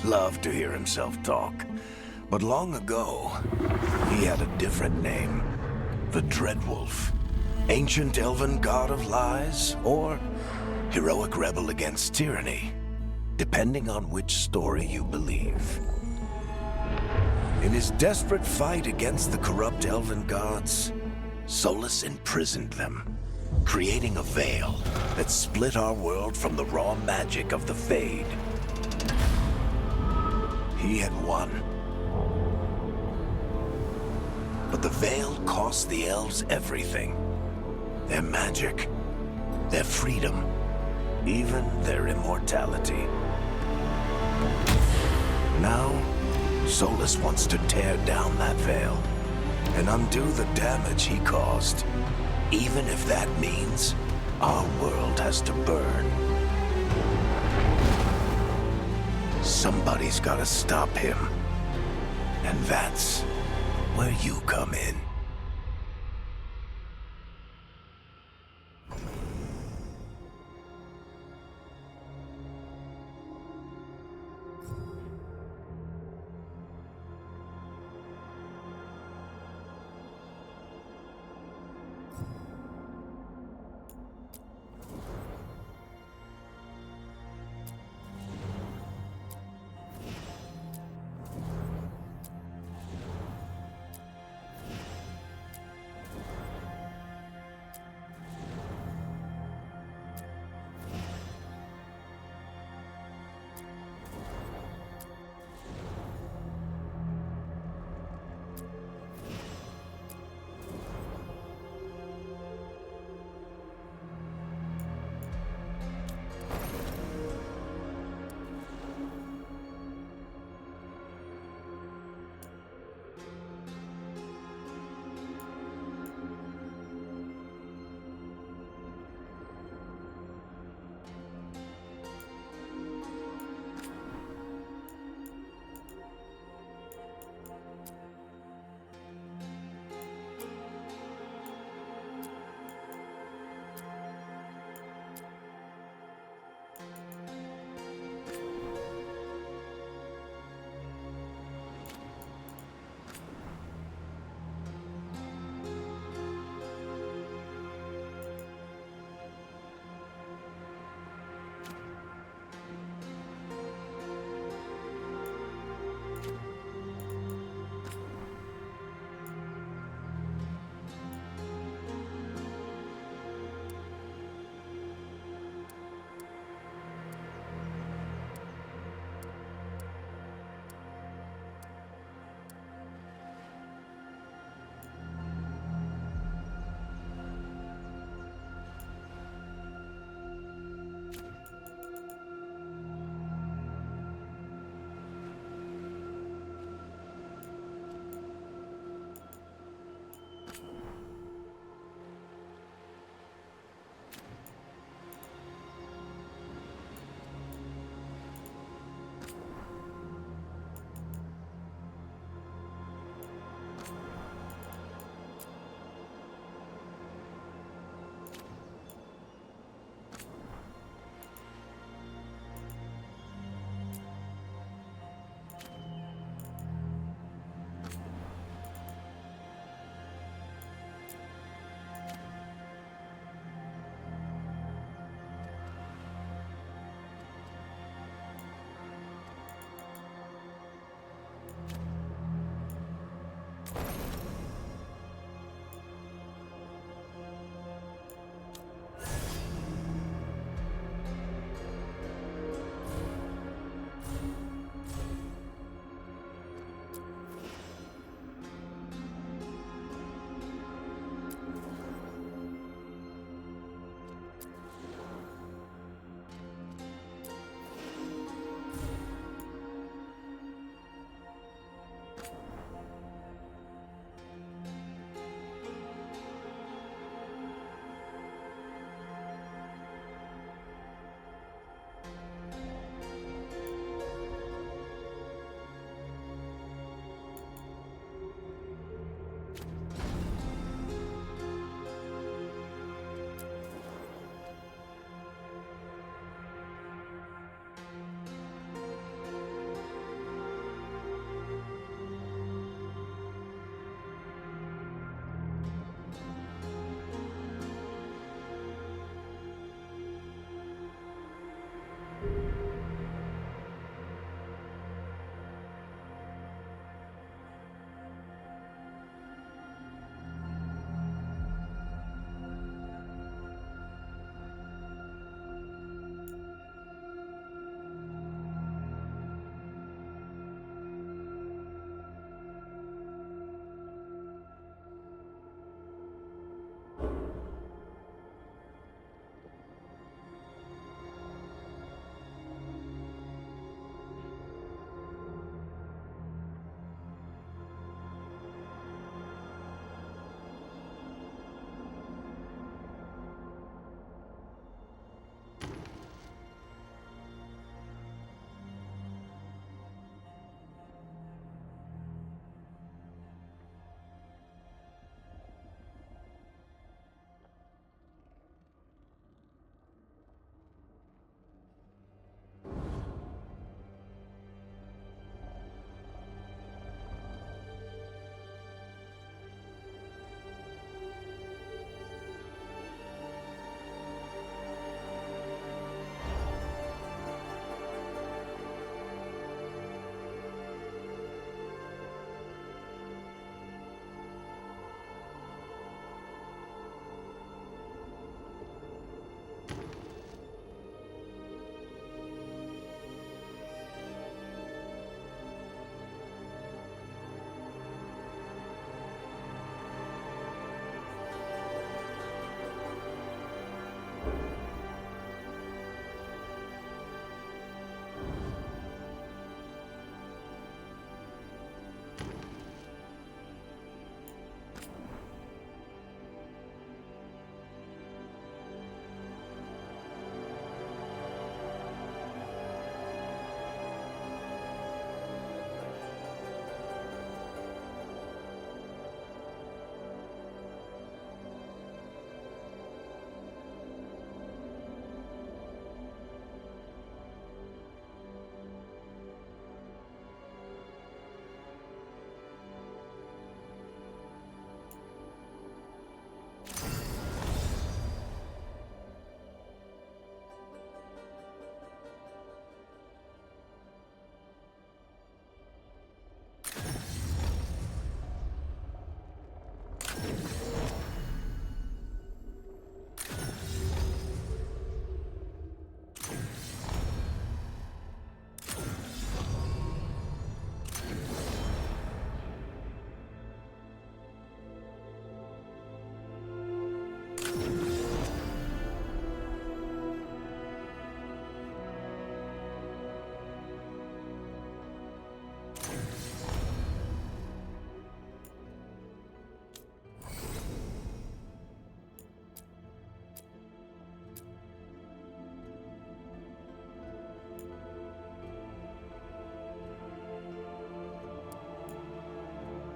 loved to hear himself talk. But long ago, he had a different name. The Dreadwolf. Ancient elven god of lies, or heroic rebel against tyranny, depending on which story you believe. In his desperate fight against the corrupt elven gods, Solus imprisoned them, creating a veil that split our world from the raw magic of the Fade. He had won. But the veil cost the elves everything. Their magic, their freedom, even their immortality. Now, Solus wants to tear down that veil and undo the damage he caused, even if that means our world has to burn. Somebody's gotta stop him, and that's where you come in.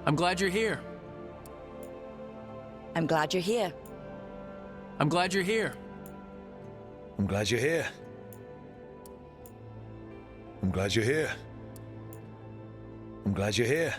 I'm glad you're here. I'm glad you're here. I'm glad you're here. I'm glad you're here. I'm glad you're here. I'm glad you're here.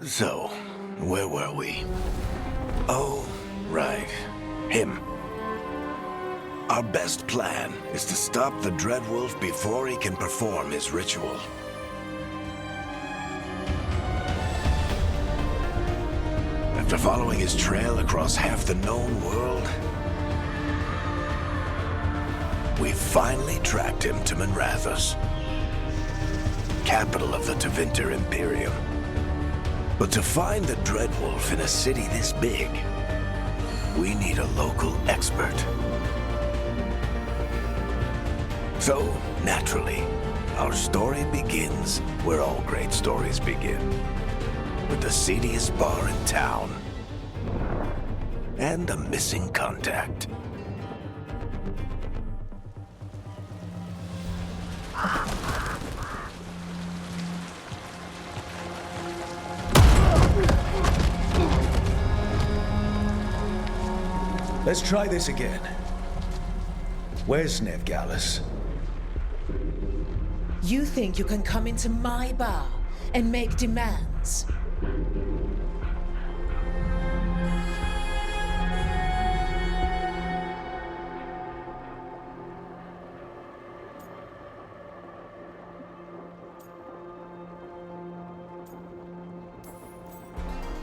So, where were we? Oh, right. Him. Our best plan is to stop the Dreadwolf before he can perform his ritual. After following his trail across half the known world, we finally tracked him to Minrathous, capital of the Tevinter Imperium. But to find the Dreadwolf in a city this big, we need a local expert. So, naturally, our story begins where all great stories begin. With the seediest bar in town. And a missing contact. Let's try this again. Where's Veilguard? You think you can come into my bar and make demands?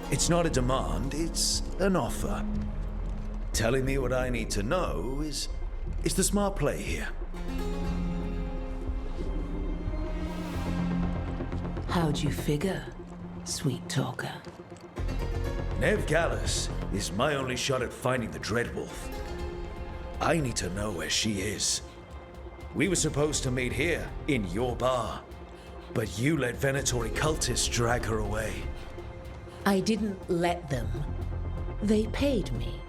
It's not a demand, it's an offer. Telling me what I need to know is the smart play here. How'd you figure, sweet talker? Veilguard is my only shot at finding the Dreadwolf. I need to know where she is. We were supposed to meet here, in your bar. But you let Venatori cultists drag her away. I didn't let them. They paid me.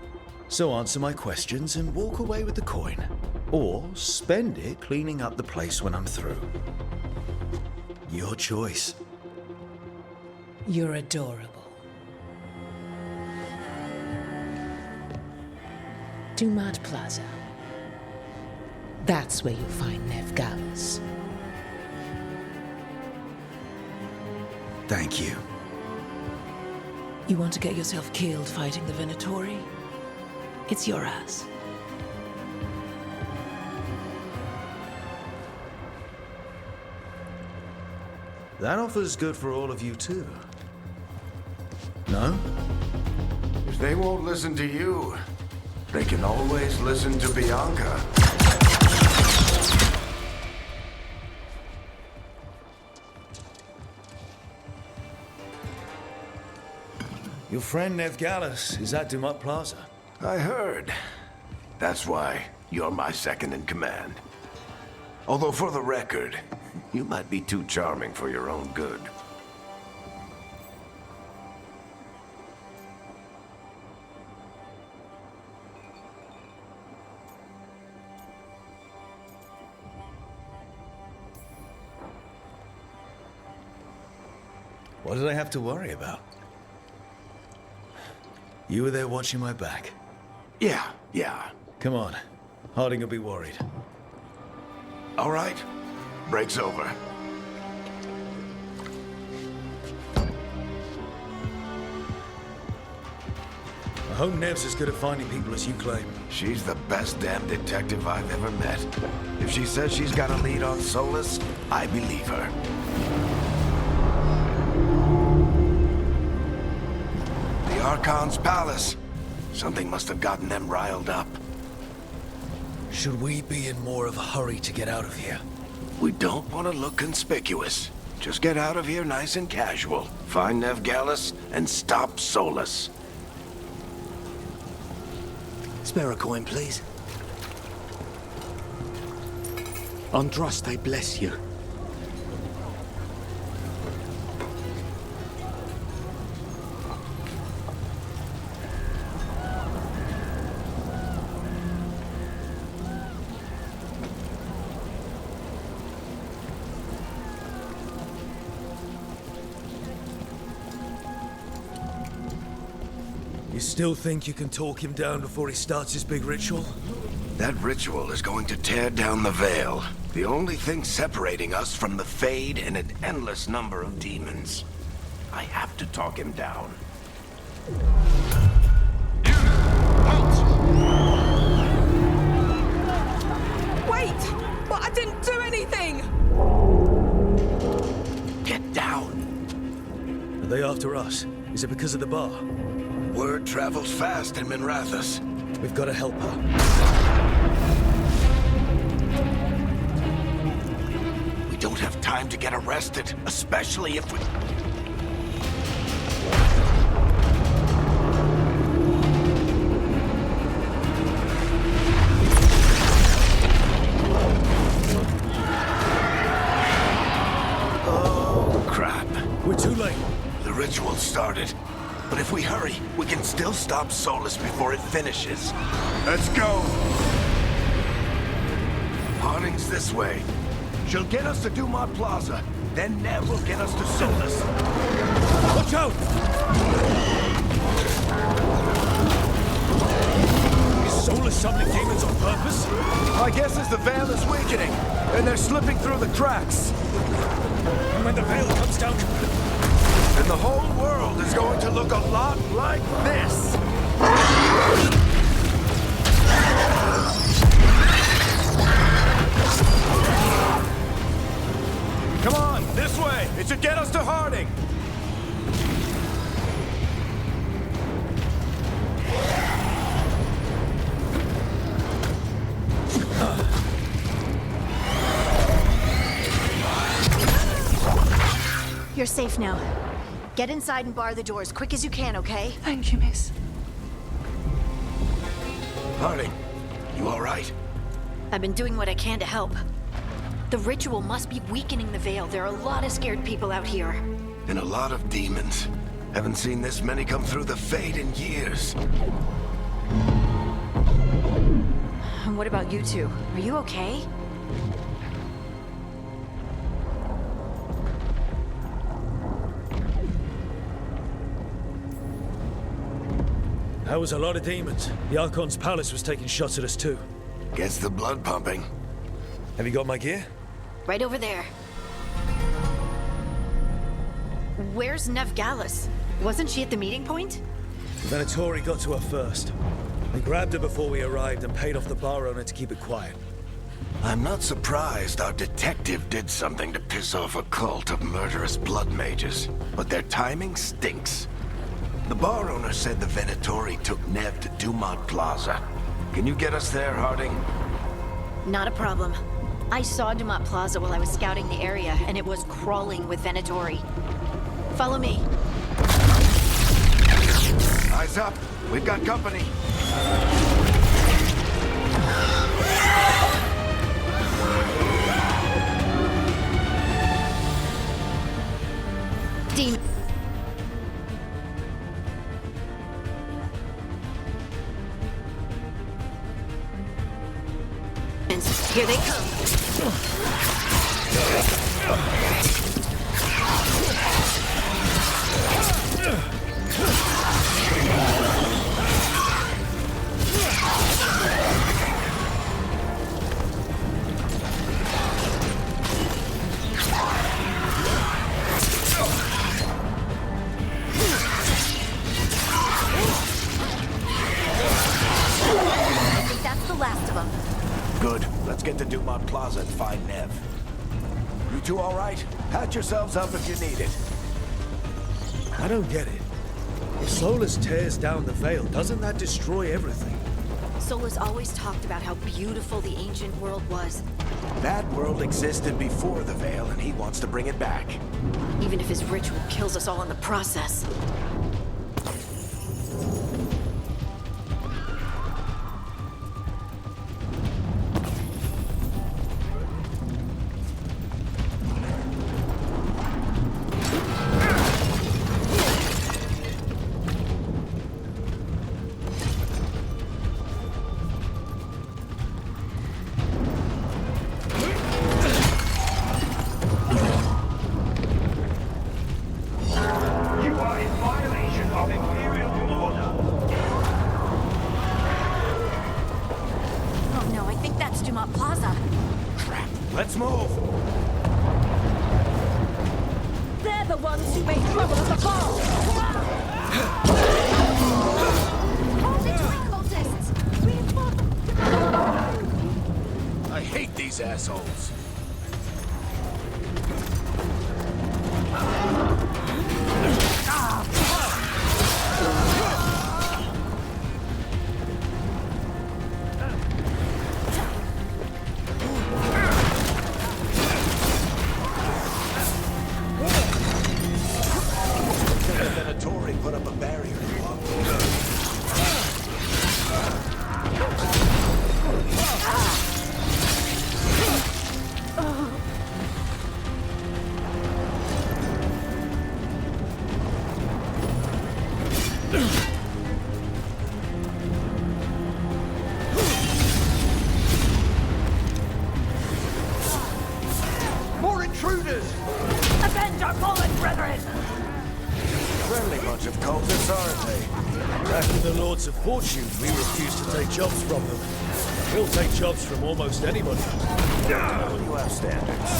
So answer my questions and walk away with the coin. Or spend it cleaning up the place when I'm through. Your choice. You're adorable. Dumat Plaza. That's where you'll find Veilguard. Thank you. You want to get yourself killed fighting the Venatori? It's your ass. That offer's good for all of you too. No? If they won't listen to you, they can always listen to Bianca. Your friend Veilguard is at Dumat Plaza. I heard. That's why you're my second in command. Although for the record, you might be too charming for your own good. What did I have to worry about? You were there watching my back. Yeah. Come on. Harding will be worried. All right. Break's over. I hope Nev's as good at finding people as you claim. She's the best damn detective I've ever met. If she says she's got a lead on Solus, I believe her. The Archon's palace. Something must have gotten them riled up. Should we be in more of a hurry to get out of here? We don't want to look conspicuous. Just get out of here nice and casual. Find Nev Gallus and stop Solus. Spare a coin, please. On trust, I bless you. You still think you can talk him down before he starts his big ritual? That ritual is going to tear down the Veil. The only thing separating us from the Fade and an endless number of demons. I have to talk him down. Wait! But I didn't do anything! Get down. Are they after us? Is it because of the bar? Word travels fast in Minrathous. We've got to help her. We don't have time to get arrested, especially if we... Oh, crap. We're too late. The ritual started. But if we hurry, we can still stop Solus before it finishes. Let's go! Harding's this way. She'll get us to Dumont Plaza. Then Nev will get us to Solus. Watch out! Is Solus summoning demons on purpose? My guess is the Veil is weakening, and they're slipping through the cracks. And when the Veil comes down... And the whole world is going to look a lot like this. Come on, this way. It should get us to Harding. You're safe now. Get inside and bar the door as quick as you can, okay? Thank you, miss. Harding, you all right? I've been doing what I can to help. The ritual must be weakening the Veil. There are a lot of scared people out here. And a lot of demons. Haven't seen this many come through the Fade in years. And what about you two? Are you okay? That was a lot of demons. The Archon's palace was taking shots at us too. Gets the blood pumping. Have you got my gear? Right over there. Where's Nev Gallus? Wasn't she at the meeting point? The Venatori got to her first. They grabbed her before we arrived and paid off the bar owner to keep it quiet. I'm not surprised our detective did something to piss off a cult of murderous blood mages, but their timing stinks. The bar owner said the Venatori took Nev to Dumont Plaza. Can you get us there, Harding? Not a problem. I saw Dumont Plaza while I was scouting the area, and it was crawling with Venatori. Follow me. Eyes up. We've got company. Demon. Here they come. I think that's the last of them. Good. Let's get to Dumont Plaza and find Nev. You two all right? Pat yourselves up if you need it. I don't get it. If Solus tears down the Veil, doesn't that destroy everything? Sola's always talked about how beautiful the ancient world was. That world existed before the Veil, and he wants to bring it back. Even if his ritual kills us all in the process. Let's move! They're the ones who made trouble at the ball! I hate these assholes. Put up a barrier and block More intruders! Avenge our fallen brethren! friendly bunch of cultists, aren't they? Back with the Lords of Fortune, we refuse to take jobs from them. We'll take jobs from almost anybody. You have standards.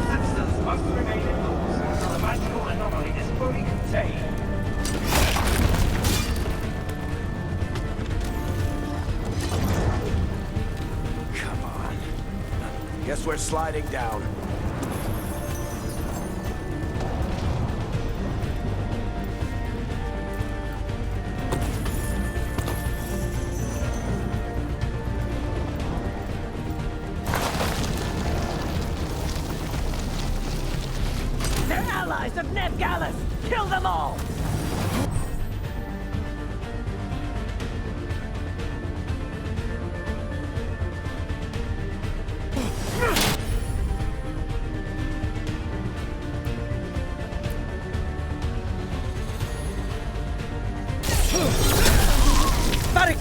Citizens must remain indoors until the magical anomaly is fully contained. Guess we're sliding down. They're allies of Ned Gallus! Kill them all!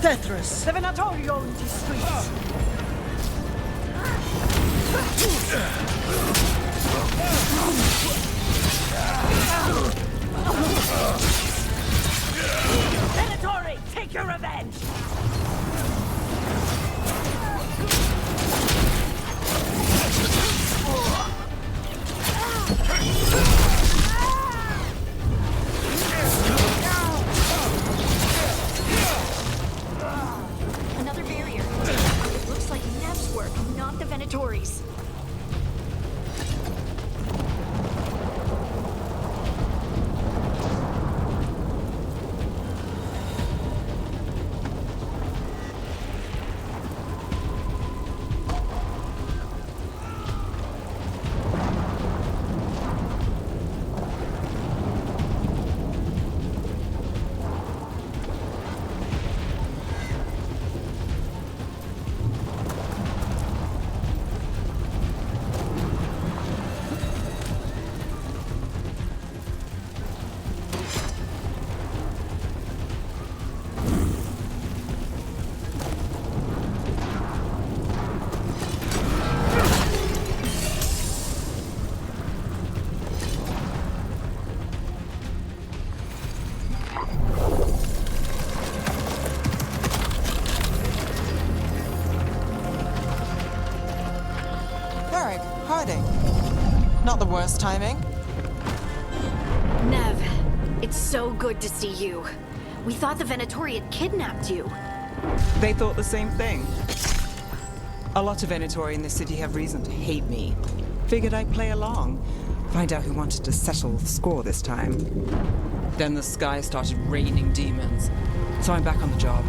Tetris, the Venatorio in these streets. Venatori, take your revenge! Another barrier. Looks like Nev's work, not the Venatori's. Not the worst timing. Nev, it's so good to see you. We thought the Venatori had kidnapped you. They thought the same thing. A lot of Venatori in this city have reason to hate me. Figured I'd play along. Find out who wanted to settle the score this time. Then the sky started raining demons. So I'm back on the job.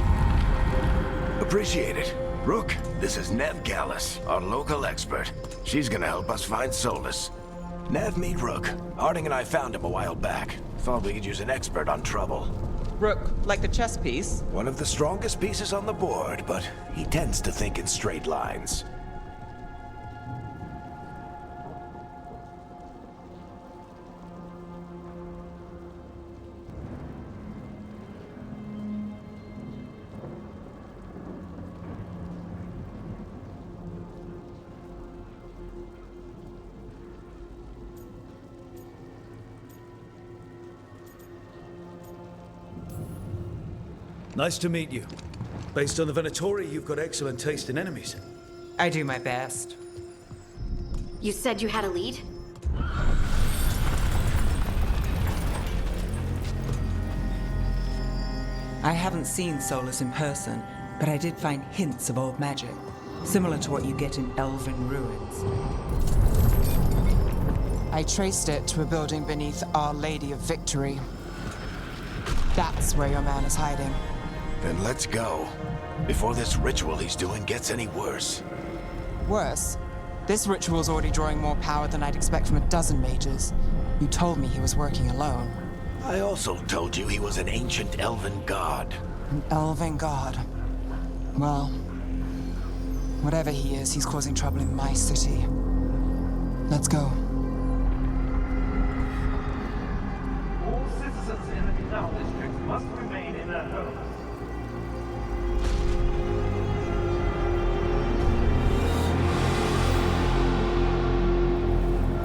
Appreciate it. Rook, this is Nev Gallus, our local expert. She's gonna help us find Solus. Nev, meet Rook. Harding and I found him a while back. Thought we could use an expert on trouble. Rook, like the chess piece? One of the strongest pieces on the board, but he tends to think in straight lines. Nice to meet you. Based on the Venatori, you've got excellent taste in enemies. I do my best. You said you had a lead? I haven't seen Solus in person, but I did find hints of old magic, similar to what you get in elven ruins. I traced it to a building beneath Our Lady of Victory. That's where your man is hiding. Then let's go. Before this ritual he's doing gets any worse. Worse, this ritual's already drawing more power than I'd expect from a dozen mages. You told me he was working alone. I also told you he was an ancient elven god. An elven god. Well, whatever he is, he's causing trouble in my city. Let's go. All citizens in the canal district must remain in their homes.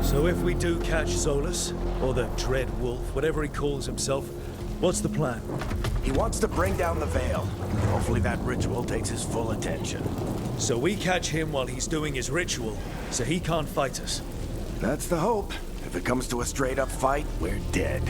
So if we do catch Solus, or the Dread Wolf, whatever he calls himself, what's the plan? He wants to bring down the Veil. Hopefully that ritual takes his full attention. So we catch him while he's doing his ritual, so he can't fight us. That's the hope. If it comes to a straight-up fight, we're dead.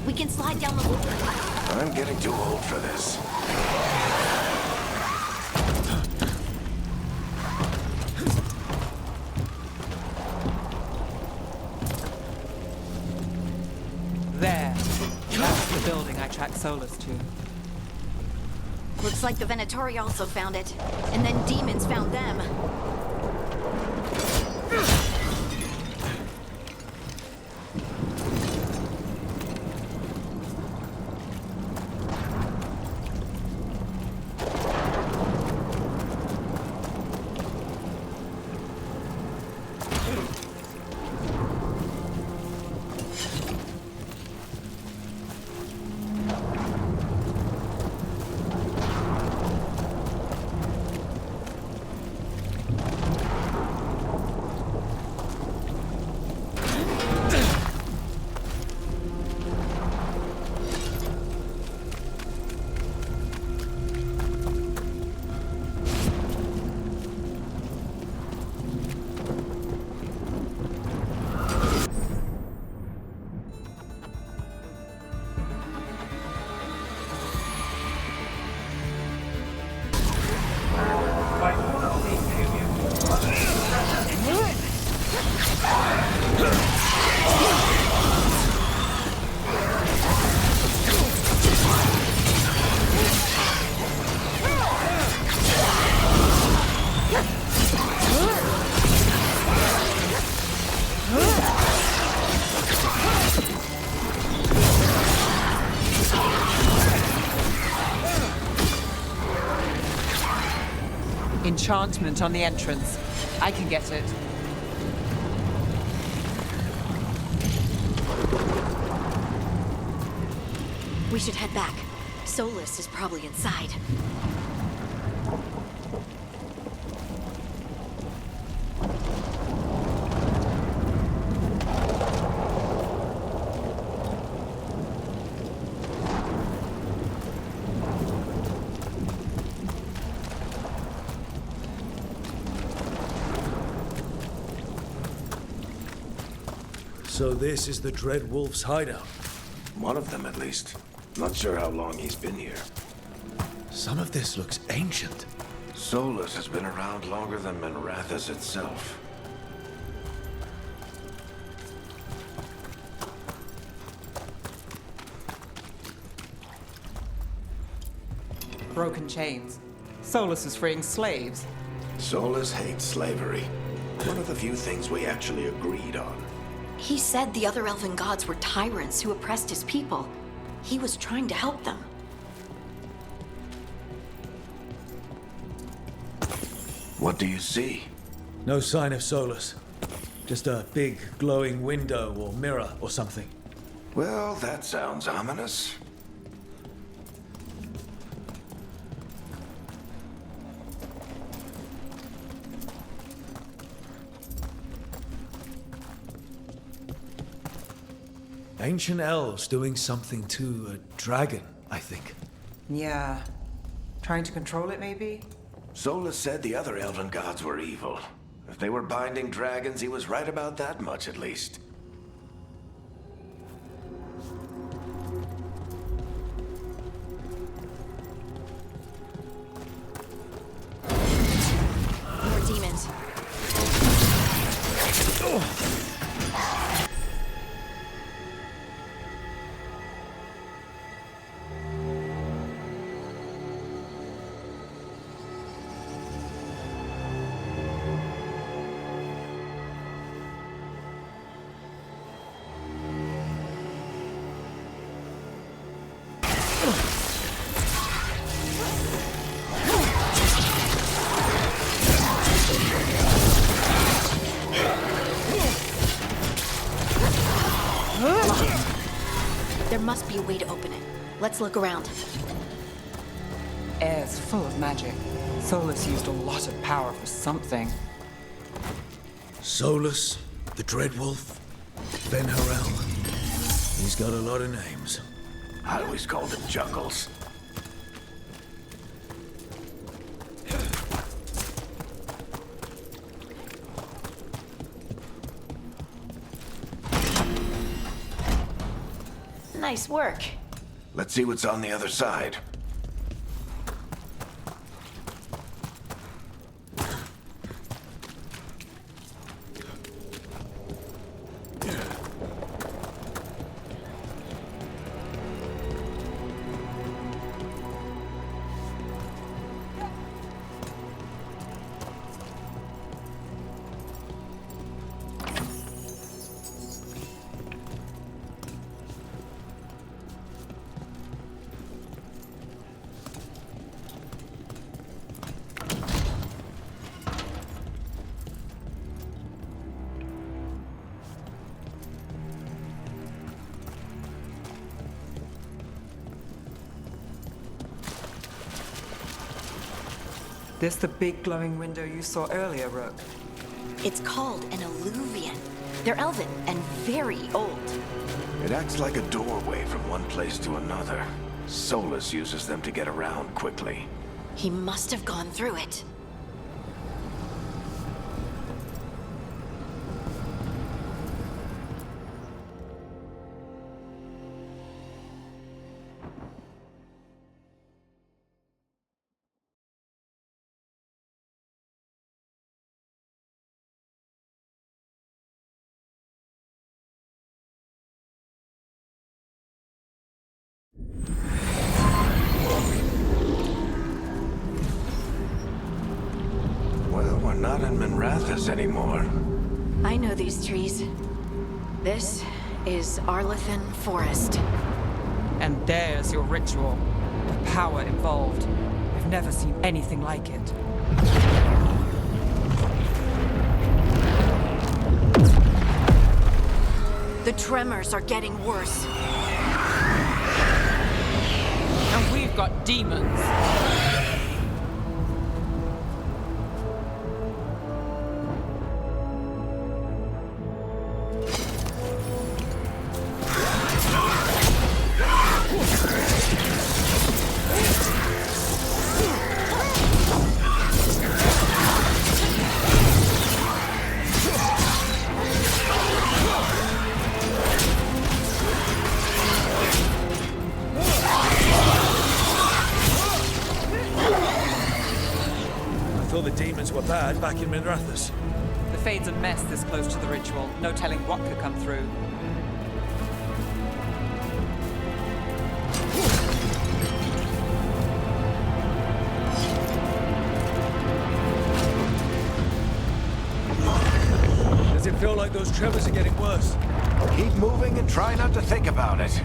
We can slide down the loop. I'm getting too old for this. There. That's the building I tracked Solus to. Looks like the Venatori also found it. And then demons found them. By order of the Imperium, Enchantment on the entrance. I can get it. We should head back. Solus is probably inside. So this is the Dread Wolf's hideout. One of them, at least. Not sure how long he's been here. Some of this looks ancient. Solus has been around longer than Minrathous itself. Broken chains. Solus is freeing slaves. Solus hates slavery. One of the few things we actually agreed on. He said the other elven gods were tyrants who oppressed his people. He was trying to help them. What do you see? No sign of Solus. Just a big glowing window or mirror or something. Well, that sounds ominous. Ancient elves doing something to a dragon, I think. Yeah. Trying to control it, maybe? Solus said the other elven gods were evil. If they were binding dragons, he was right about that much, at least. More demons. There must be a way to open it. Let's look around. Air's full of magic. Solus used a lot of power for something. Solus, the Dread Wolf, Ben Harel. He's got a lot of names. I always called him Juggles. Nice work. Let's see what's on the other side. This the big glowing window you saw earlier, Rook? It's called an alluvian. They're elven and very old. It acts like a doorway from one place to another. Solus uses them to get around quickly. He must have gone through it. Well, we're not in Minrathous anymore. I know these trees. This is Arlethan Forest. And there's your ritual. The power involved. I've never seen anything like it. The tremors are getting worse. And we've got demons. thought the demons were bad back in Minrathous. The Fade's a mess this close to the ritual. No telling what could come through. Does it feel like those tremors are getting worse? Keep moving and try not to think about it.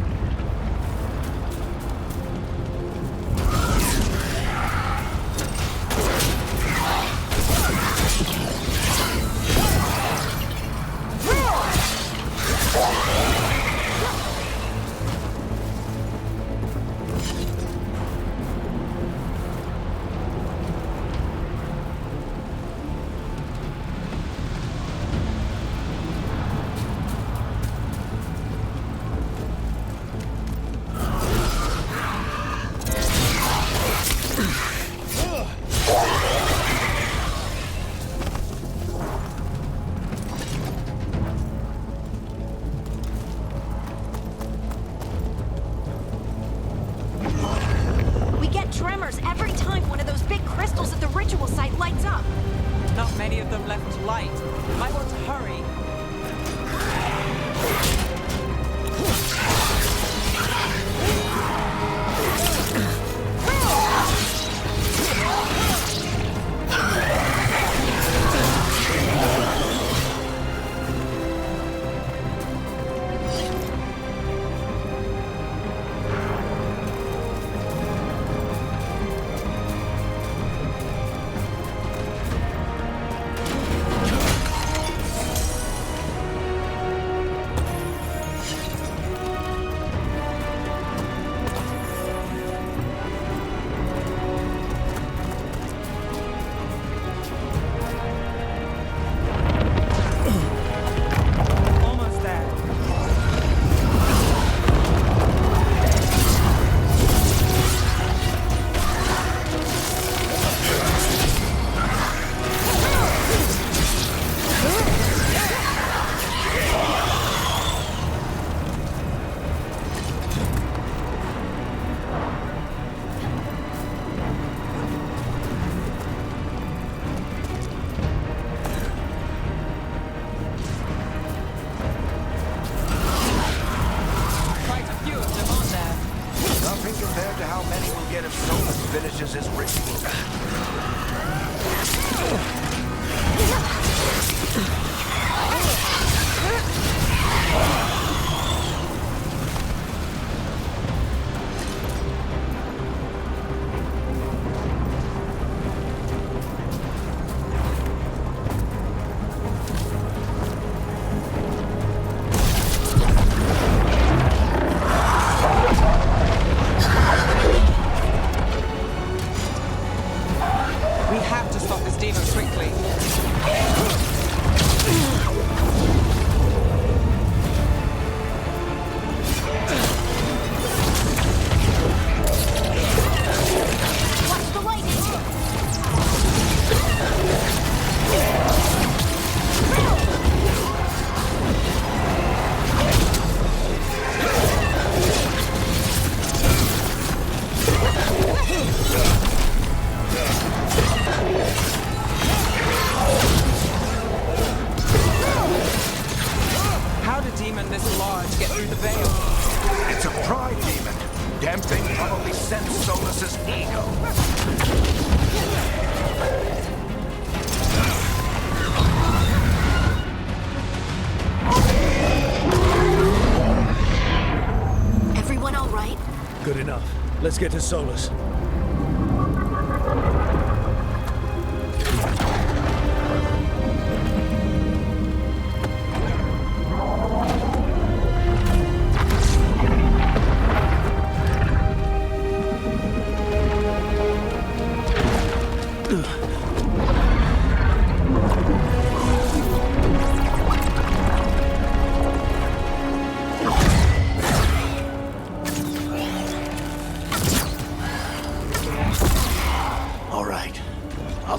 Tremors every time one of those big crystals at the ritual site lights up. Not many of them left to light. Might want to hurry. Compared to how many we'll get if Solus finishes his ritual. It's a pride demon. Damn thing probably sensed Solus's ego. Everyone all right? Good enough. Let's get to Solus.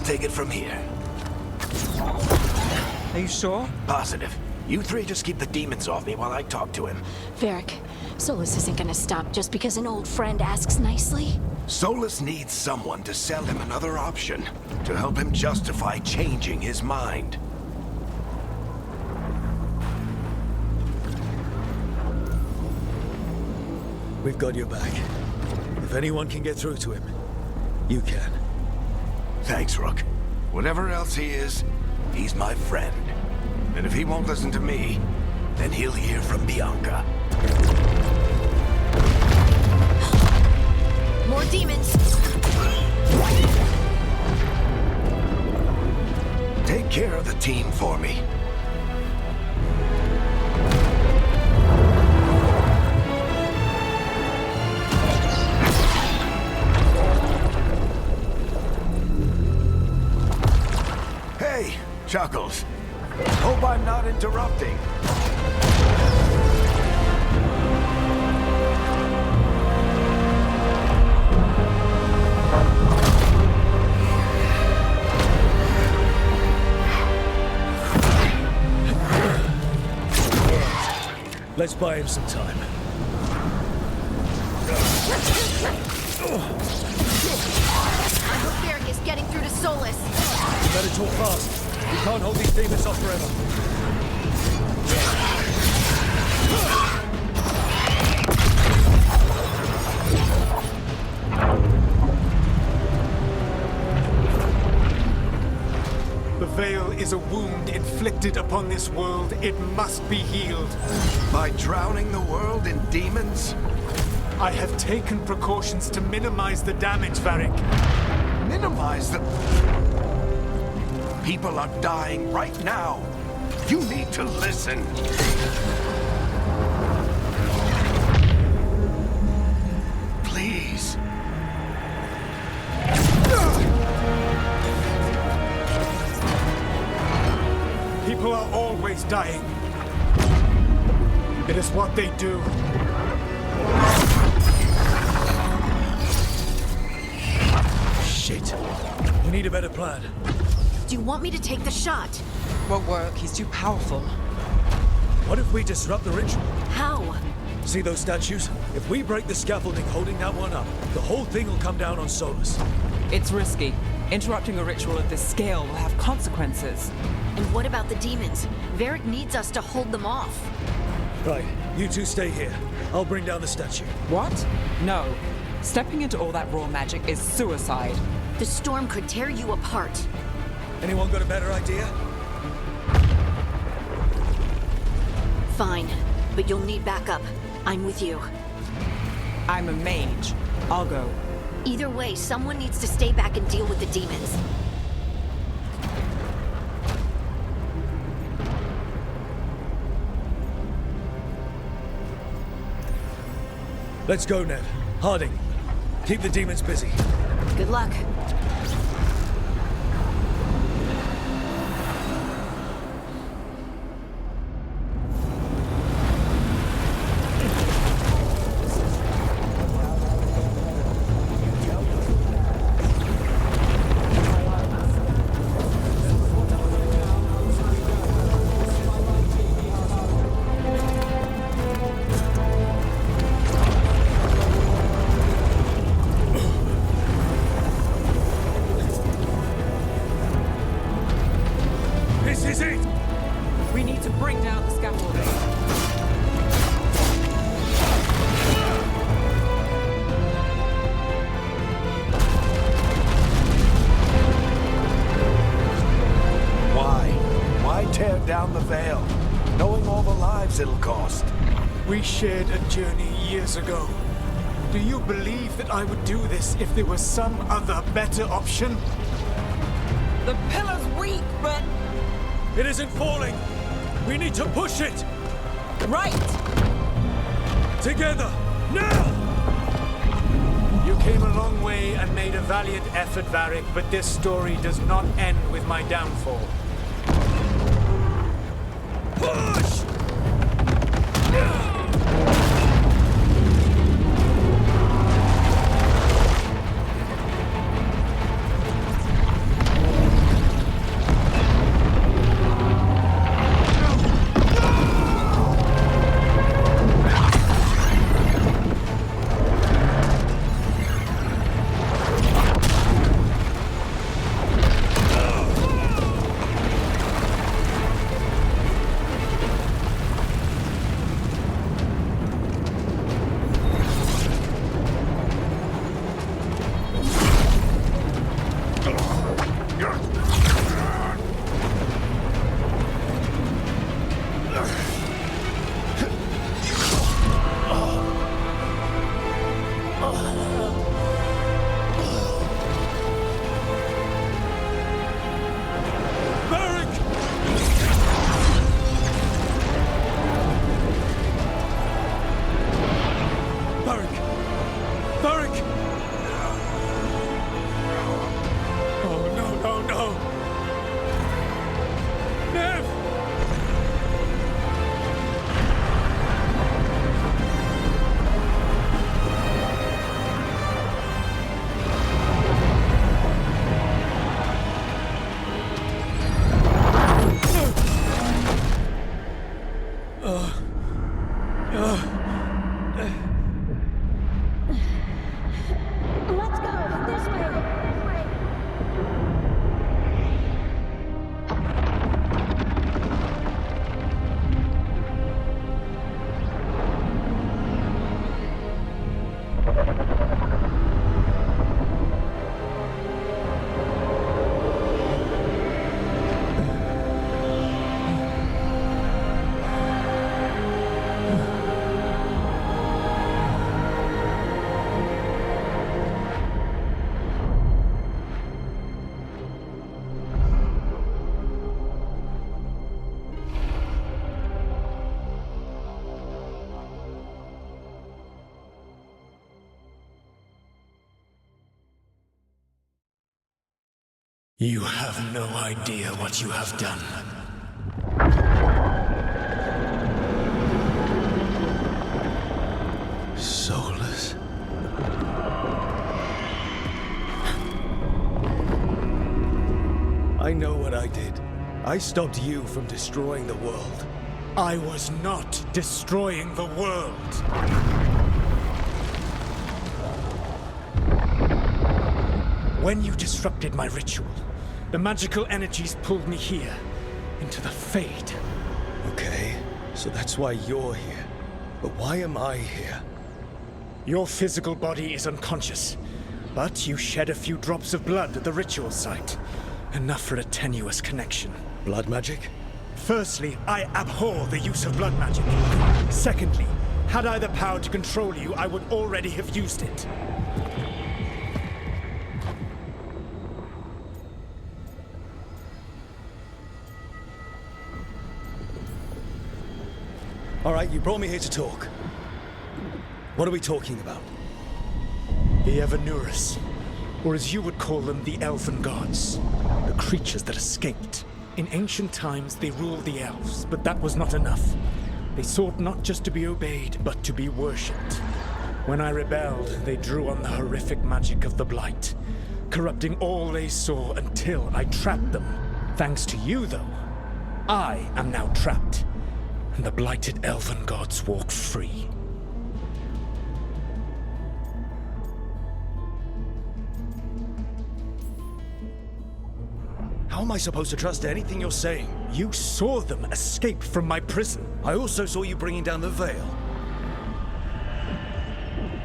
Take it from here. Are you sure? Positive. You three just keep the demons off me while I talk to him. Varric, Solus isn't gonna stop just because an old friend asks nicely. Solus needs someone to sell him another option, to help him justify changing his mind. We've got your back. If anyone can get through to him, you can. Thanks, Rook. Whatever else he is, he's my friend. And if he won't listen to me, then he'll hear from Bianca. More demons! Take care of the team for me. Hey, Chuckles. Hope I'm not interrupting. Let's buy him some time. I hope Varric is getting through to Solus. Better talk fast. We can't hold these demons off forever. The Veil is a wound inflicted upon this world. It must be healed. By drowning the world in demons? I have taken precautions to minimize the damage, Varric. Minimize the... People are dying right now. You need to listen. Please. People are always dying. It is what they do. Shit. We need a better plan. Do you want me to take the shot? Won't work. He's too powerful. What if we disrupt the ritual? How? See those statues? If we break the scaffolding holding that one up, the whole thing will come down on Solus. It's risky. Interrupting a ritual of this scale will have consequences. And what about the demons? Varric needs us to hold them off. Right, you two stay here. I'll bring down the statue. What? No. Stepping into all that raw magic is suicide. The storm could tear you apart. Anyone got a better idea? Fine, but you'll need backup. I'm with you. I'm a mage. I'll go. Either way, someone needs to stay back and deal with the demons. Let's go, Ned. Harding, keep the demons busy. Good luck. This is it! We need to bring down the scaffolding. Why tear down the Veil, knowing all the lives it'll cost? We shared a journey years ago. Do you believe that I would do this if there was some other better option? The pillar's weak, but... It isn't falling! We need to push it! Right! Together! Now! You came a long way and made a valiant effort, Varric, but this story does not end with my downfall. Push! You have no idea what you have done. Soulless. I know what I did. I stopped you from destroying the world. I was not destroying the world. When you disrupted my ritual, the magical energies pulled me here, into the Fade. Okay, so that's why you're here. But why am I here? Your physical body is unconscious, but you shed a few drops of blood at the ritual site. Enough for a tenuous connection. Blood magic? Firstly, I abhor the use of blood magic. Secondly, had I the power to control you, I would already have used it. All right, you brought me here to talk. What are we talking about? The Evanurus, or as you would call them, the Elven Gods. The creatures that escaped. In ancient times, they ruled the elves, but that was not enough. They sought not just to be obeyed, but to be worshipped. When I rebelled, they drew on the horrific magic of the Blight, corrupting all they saw until I trapped them. Thanks to you, though, I am now trapped, and the blighted Elven Gods walk free. How am I supposed to trust anything you're saying? You saw them escape from my prison. I also saw you bringing down the veil.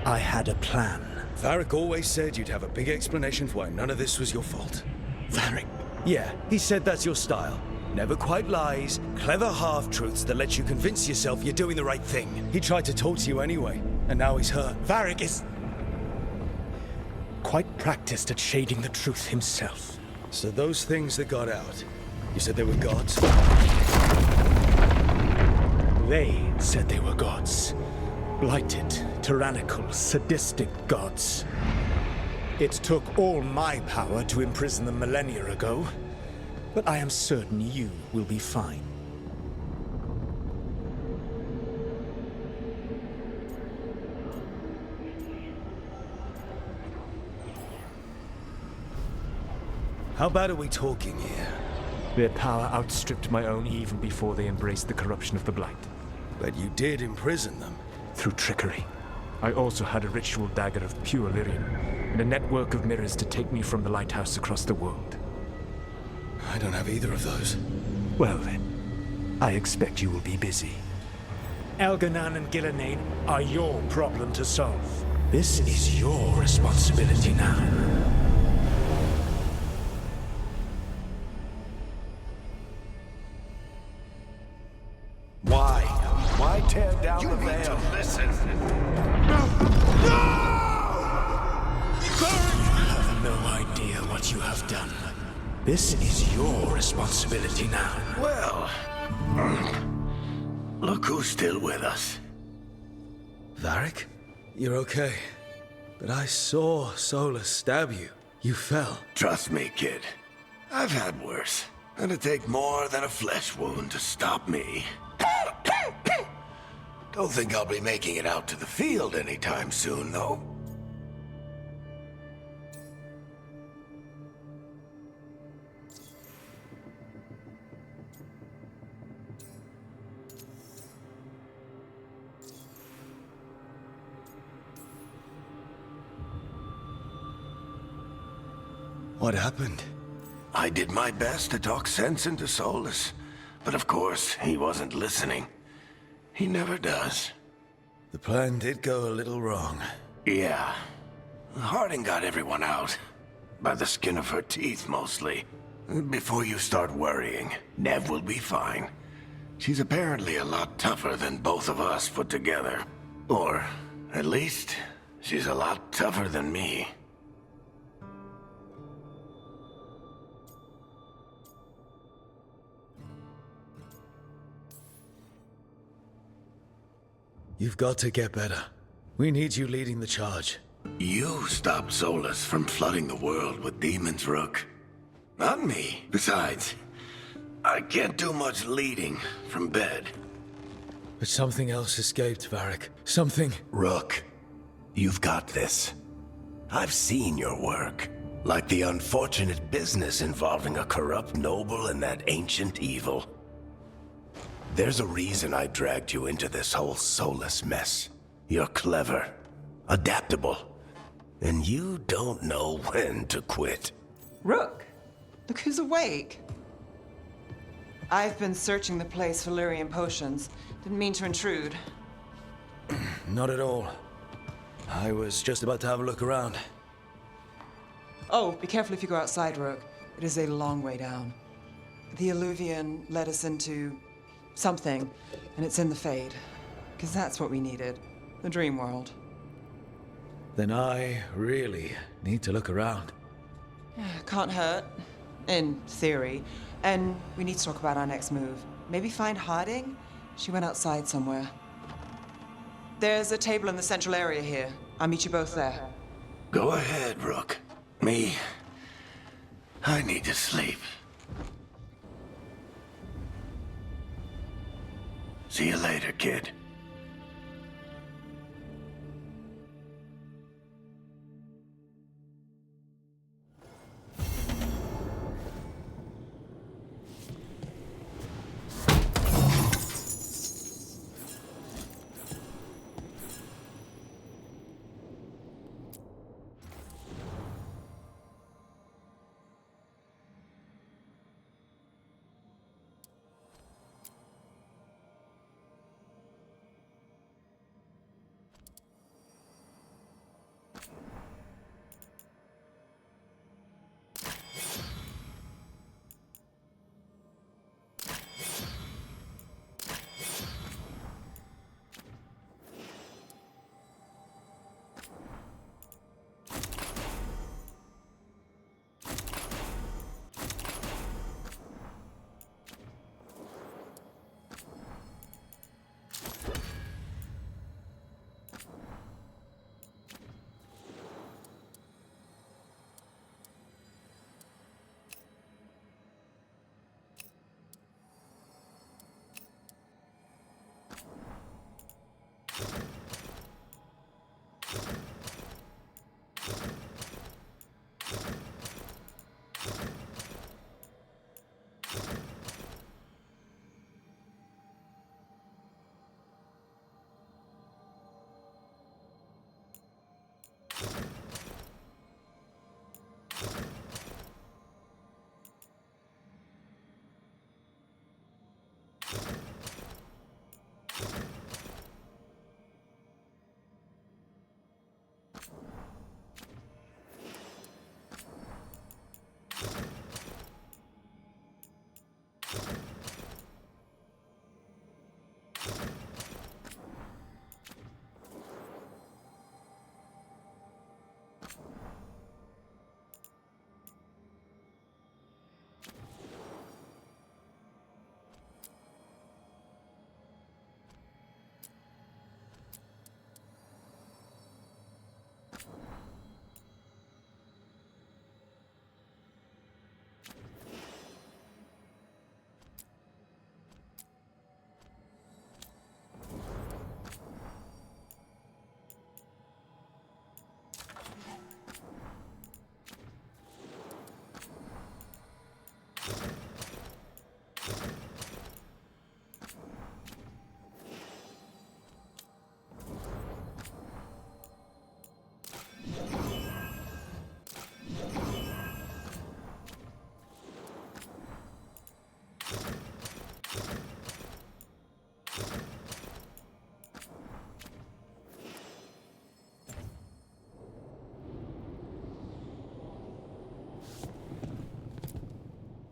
I had a plan. Varric always said you'd have a big explanation for why none of this was your fault. Varric? Yeah, he said that's your style. Never quite lies, clever half-truths that let you convince yourself you're doing the right thing. He tried to talk to you anyway, and now he's hurt. Varric is quite practiced at shading the truth himself. So those things that got out, you said they were gods? They said they were gods. Blighted, tyrannical, sadistic gods. It took all my power to imprison them millennia ago, but I am certain you will be fine. How bad are we talking here? Their power outstripped my own even before they embraced the corruption of the Blight. But you did imprison them. Through trickery. I also had a ritual dagger of pure lyrium, and a network of mirrors to take me from the lighthouse across the world. I don't have either of those. Well then, I expect you will be busy. Elganan and Gillenane are your problem to solve. This is your responsibility now. Why? Why tear down the veil? You need to listen. You have no idea what you have done. This is your responsibility now. Well, look who's still with us. Varric? You're okay. But I saw Solus stab you. You fell. Trust me, kid. I've had worse. It'd take more than a flesh wound to stop me. Don't think I'll be making it out to the field anytime soon, though. What happened? I did my best to talk sense into Solus, but of course, he wasn't listening. He never does. The plan did go a little wrong. Yeah. Harding got everyone out. By the skin of her teeth, mostly. Before you start worrying, Nev will be fine. She's apparently a lot tougher than both of us put together. Or, at least, she's a lot tougher than me. You've got to get better. We need you leading the charge. You stopped Solus from flooding the world with demons, Rook. Not me. Besides, I can't do much leading from bed. But something else escaped, Varric. Something... Rook, you've got this. I've seen your work. Like the unfortunate business involving a corrupt noble and that ancient evil. There's a reason I dragged you into this whole soulless mess. You're clever, adaptable, and you don't know when to quit. Rook, look who's awake. I've been searching the place for Lyrian potions. Didn't mean to intrude. Not at all. I was just about to have a look around. Oh, be careful if you go outside, Rook. It is a long way down. The Alluvian led us into something, and it's in the Fade. Because that's what we needed. The dream world. Then I really need to look around. Can't hurt. In theory. And we need to talk about our next move. Maybe find Harding? She went outside somewhere. There's a table in the central area here. I'll meet you both there. Go ahead, Rook. Me, I need to sleep. See you later, kid.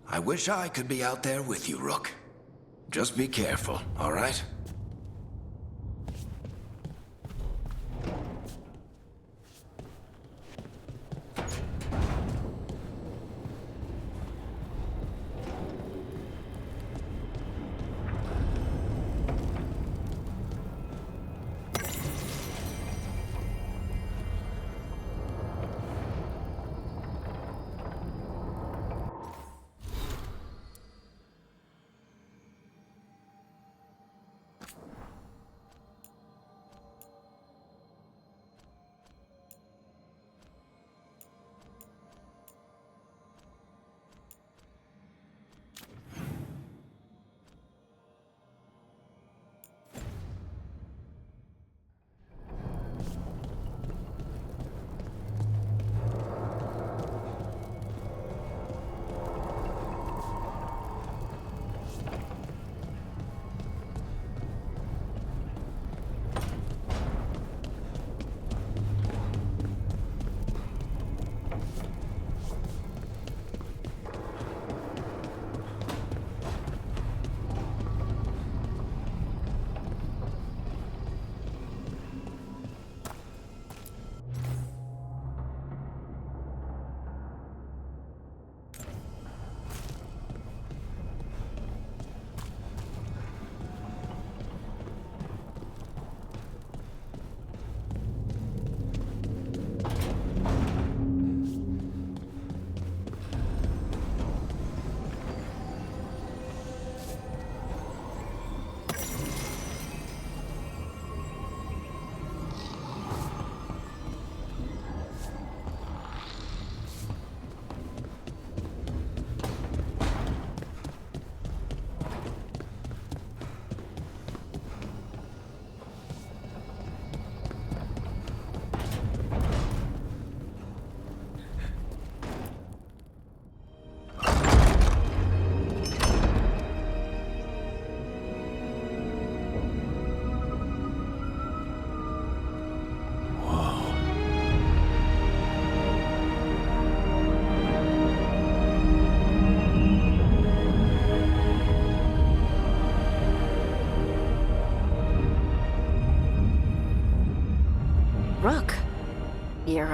I wish I could be out there with you, Rook. Just be careful, all right?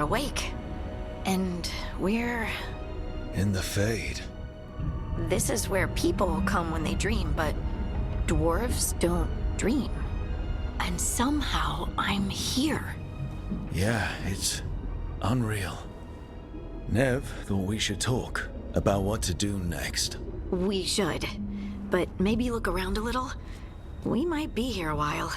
awake. And we're... In the Fade. This is where people come when they dream, but dwarves don't dream. And somehow I'm here. Yeah, it's unreal. Nev thought we should talk about what to do next. We should. But maybe look around a little. We might be here a while.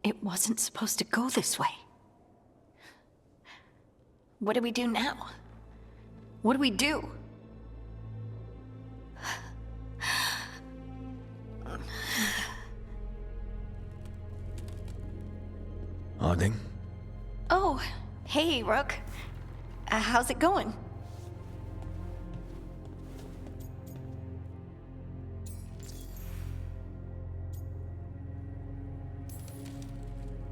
It wasn't supposed to go this way. What do we do now? What do we do? Harding? Oh, hey, Rook. How's it going?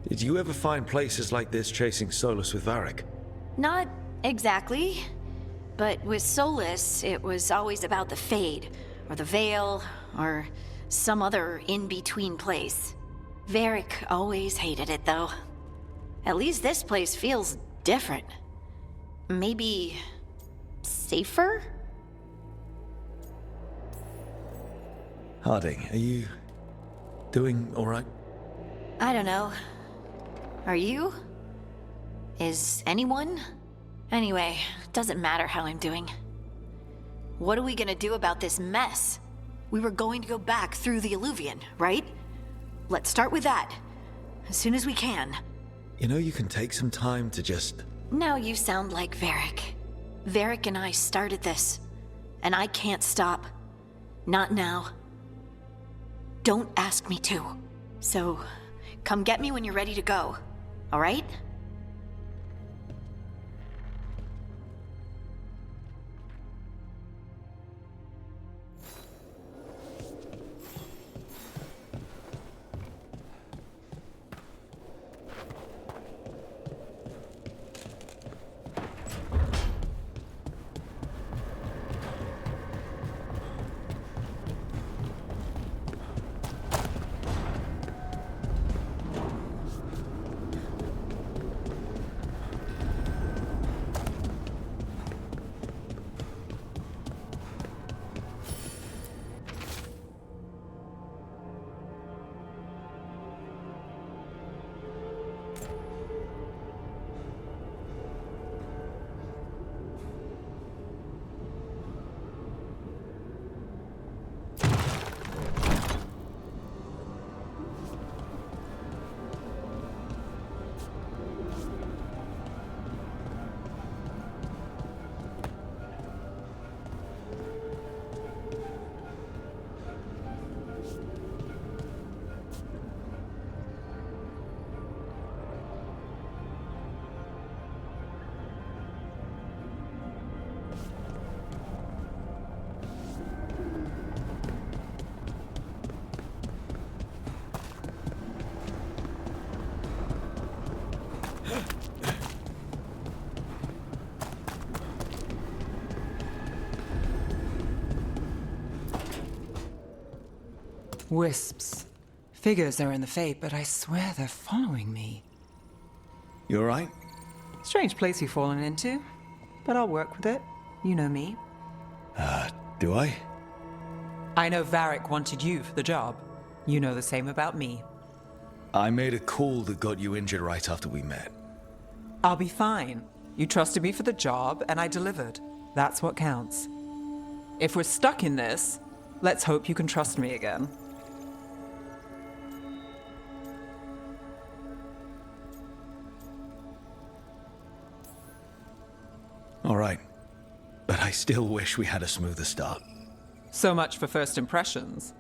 Did you ever find places like this chasing Solus with Varric? Not exactly. But with Solus, it was always about the Fade, or the Veil, or some other in-between place. Varric always hated it, though. At least this place feels different. Maybe safer? Harding, are you doing all right? I don't know. Are you? Is anyone? Anyway, doesn't matter how I'm doing. What are we gonna do about this mess? We were going to go back through the Illuvian, right? Let's start with that. As soon as we can. You know, you can take some time to just... Now you sound like Varric. Varric and I started this. And I can't stop. Not now. Don't ask me to. So, come get me when you're ready to go. All right? Wisps. Figures are in the Fate, but I swear they're following me. You all right? Strange place you've fallen into, but I'll work with it. You know me. Do I? I know Varric wanted you for the job. You know the same about me. I made a call that got you injured right after we met. I'll be fine. You trusted me for the job, and I delivered. That's what counts. If we're stuck in this, let's hope you can trust me again. All right. But I still wish we had a smoother start. So much for first impressions.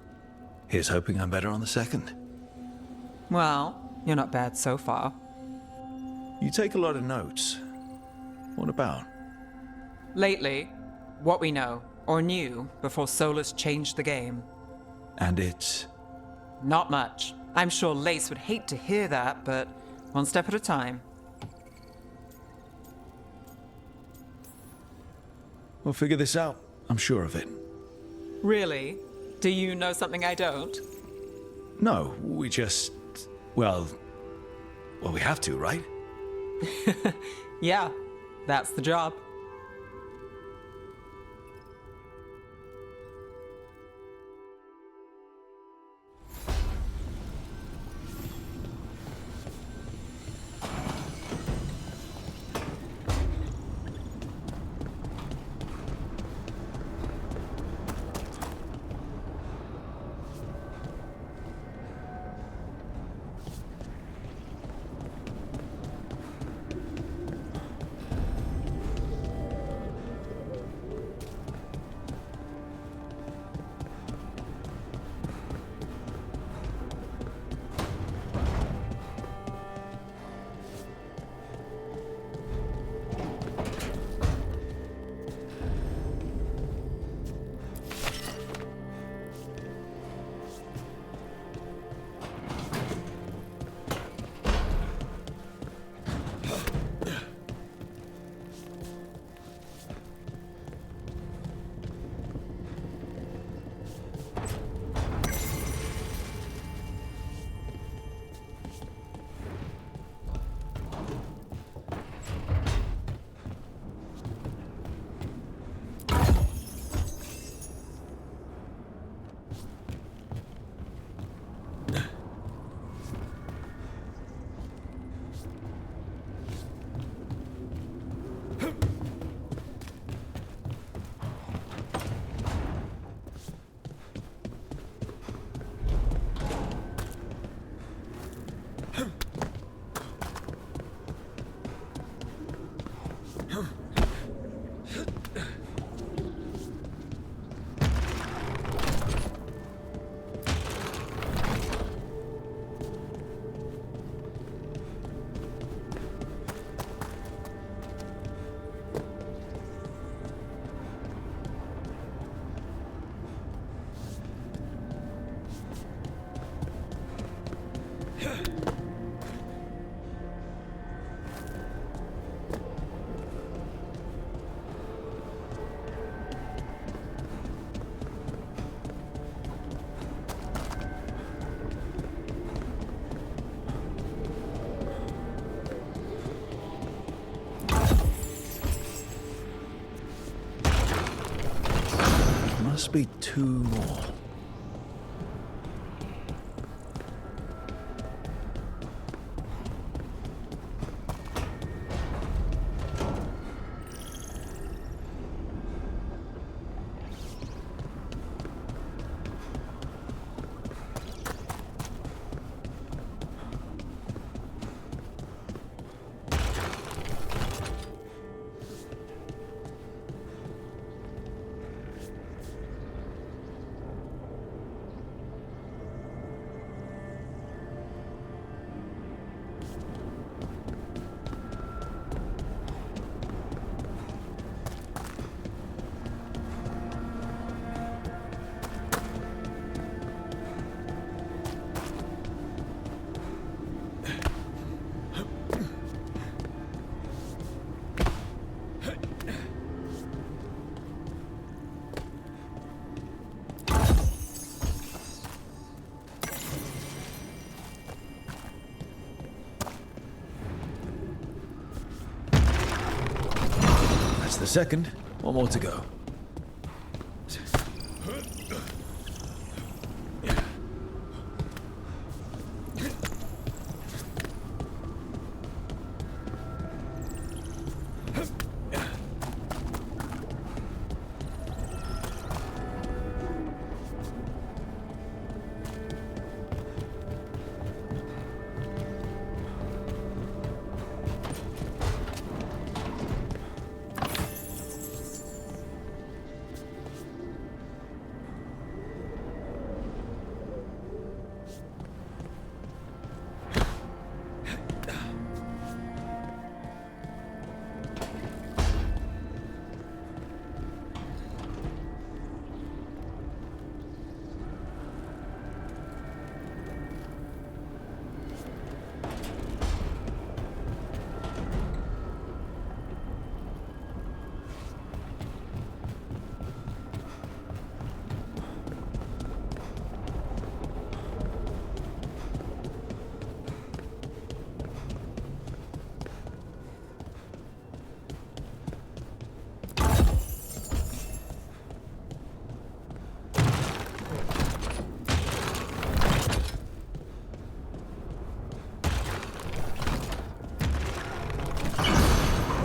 Here's hoping I'm better on the second. Well, you're not bad so far. You take a lot of notes. What about? Lately, what we know, or knew, before Solus changed the game. And it's... Not much. I'm sure Lace would hate to hear that, but one step at a time. We'll figure this out. I'm sure of it. Really? Do you know something I don't? No, we just... Well, we have to, right? Yeah, that's the job. must be 2 more. The second, 1 more to go.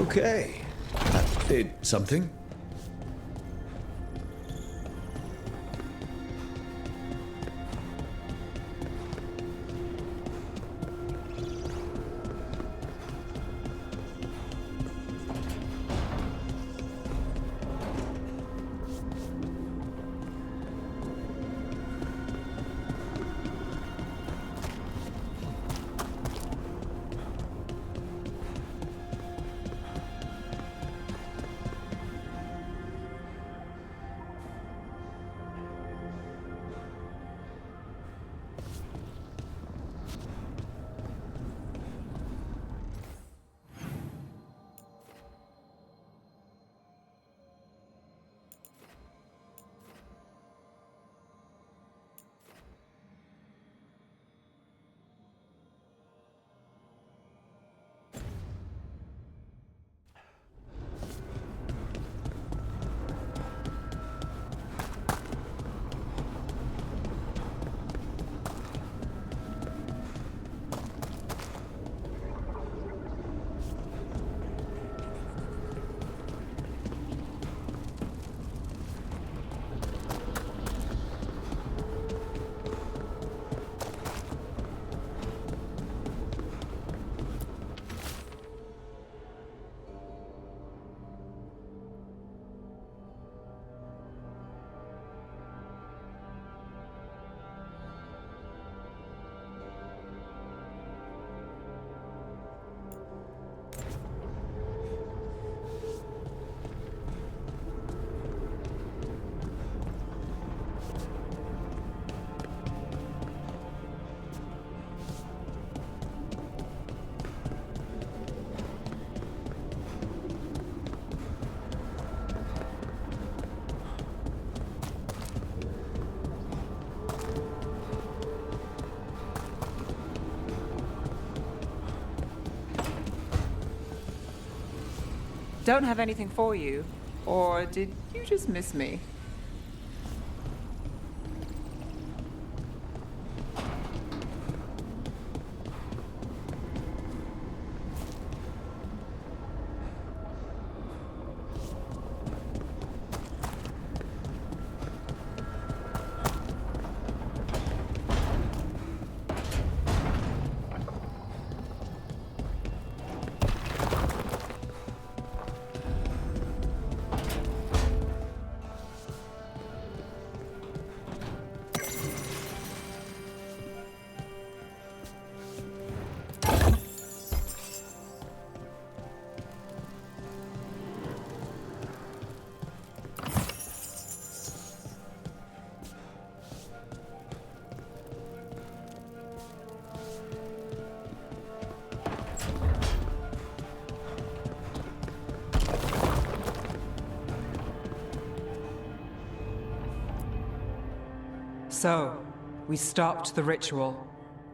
Okay, that did something. Don't have anything for you. Or did you just miss me? So, we stopped the ritual.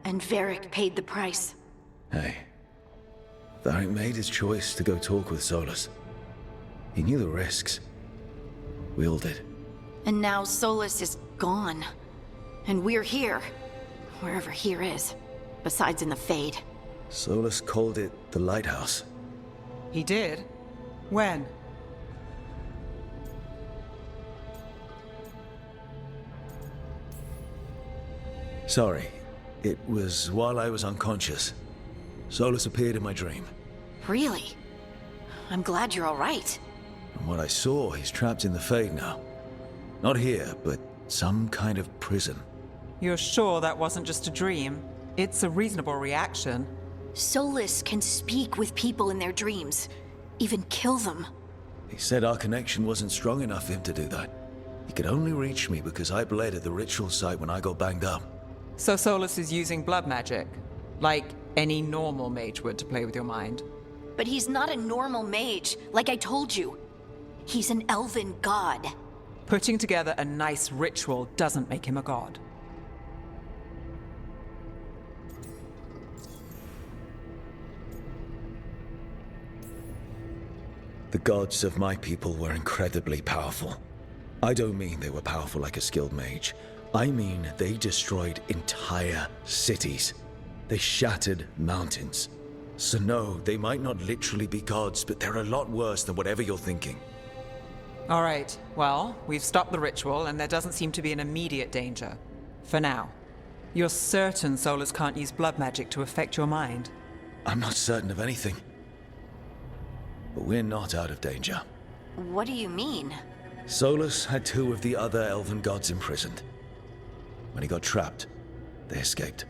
And Varric paid the price. Hey, Varric made his choice to go talk with Solus. He knew the risks. We all did. And now Solus is gone. And we're here. Wherever here is. Besides in the Fade. Solus called it the Lighthouse. He did? When? Sorry. It was while I was unconscious. Solus appeared in my dream. Really? I'm glad you're all right. From what I saw, he's trapped in the Fade now. Not here, but some kind of prison. You're sure that wasn't just a dream? It's a reasonable reaction. Solus can speak with people in their dreams. Even kill them. He said our connection wasn't strong enough for him to do that. He could only reach me because I bled at the ritual site when I got banged up. So Solus is using blood magic? Like any normal mage would to play with your mind? But he's not a normal mage, like I told you. He's an elven god. Putting together a nice ritual doesn't make him a god. The gods of my people were incredibly powerful. I don't mean they were powerful like a skilled mage. I mean they destroyed entire cities. They shattered mountains. So no, they might not literally be gods, but they're a lot worse than whatever you're thinking. All right, well, we've stopped the ritual and there doesn't seem to be an immediate danger. For now. You're certain Solus can't use blood magic to affect your mind? I'm not certain of anything. But we're not out of danger. What do you mean? Solus had 2 of the other elven gods imprisoned. When he got trapped, they escaped.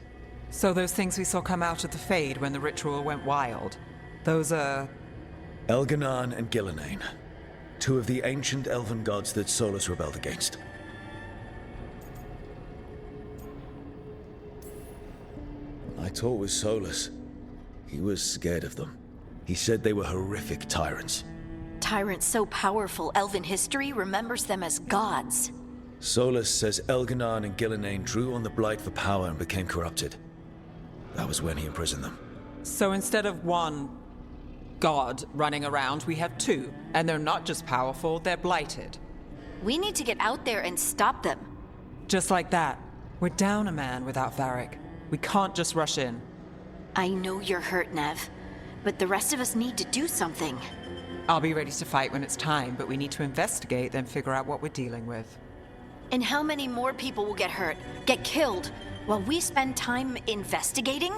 So those things we saw come out of the Fade when the ritual went wild, those are... Elganan and Gillenane. 2 of the ancient elven gods that Solus rebelled against. When I talked with Solus, he was scared of them. He said they were horrific tyrants. Tyrants so powerful, elven history remembers them as gods. Solus says Elganan and Gillenane drew on the Blight for power and became corrupted. That was when he imprisoned them. So instead of one god running around, we have 2. And they're not just powerful, they're blighted. We need to get out there and stop them. Just like that. We're down a man without Varric. We can't just rush in. I know you're hurt, Nev. But the rest of us need to do something. I'll be ready to fight when it's time, but we need to investigate, then figure out what we're dealing with. And how many more people will get hurt, get killed, while we spend time investigating?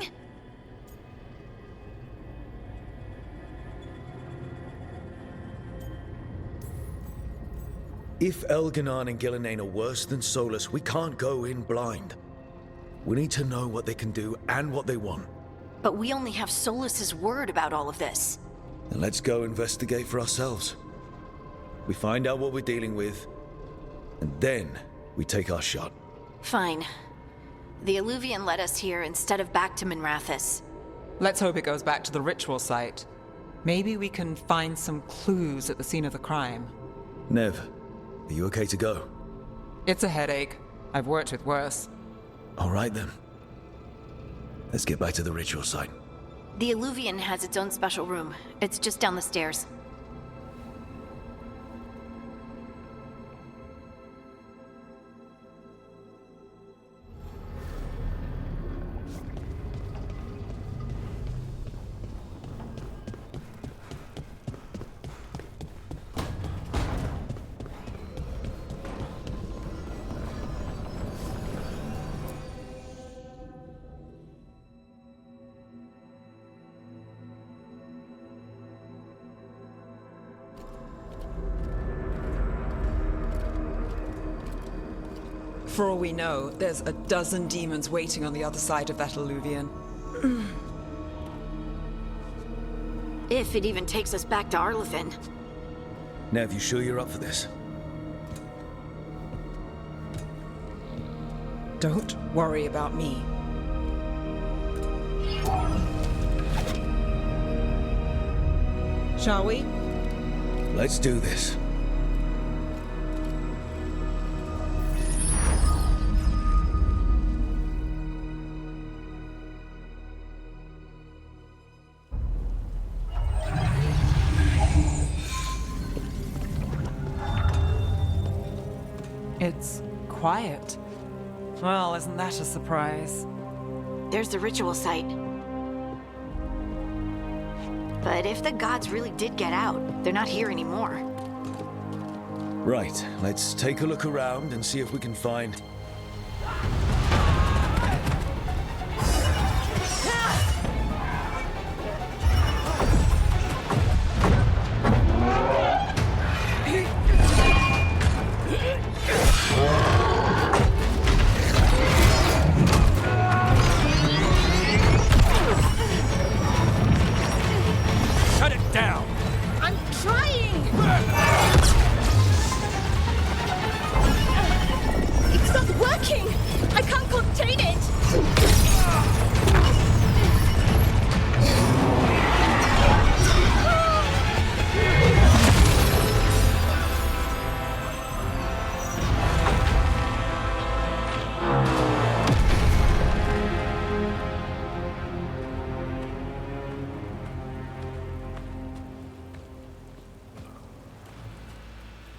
If Elganan and Gillenane are worse than Solus, we can't go in blind. We need to know what they can do and what they want. But we only have Solus's word about all of this. Then let's go investigate for ourselves. We find out what we're dealing with, and then we take our shot. Fine. The Illuvian led us here instead of back to Minrathous. Let's hope it goes back to the ritual site. Maybe we can find some clues at the scene of the crime. Nev, are you okay to go? It's a headache. I've worked with worse. All right then. Let's get back to the ritual site. The Illuvian has its own special room. It's just down the stairs. For all we know, there's a dozen demons waiting on the other side of that Illuvian. If it even takes us back to Arlefin. Nev, you sure you're up for this? Don't worry about me. Shall we? Let's do this. quiet. Well, isn't that a surprise? There's the ritual site. But if the gods really did get out, they're not here anymore. Right, let's take a look around and see if we can find... Shut it down! I'm trying! It's not working! I can't contain it!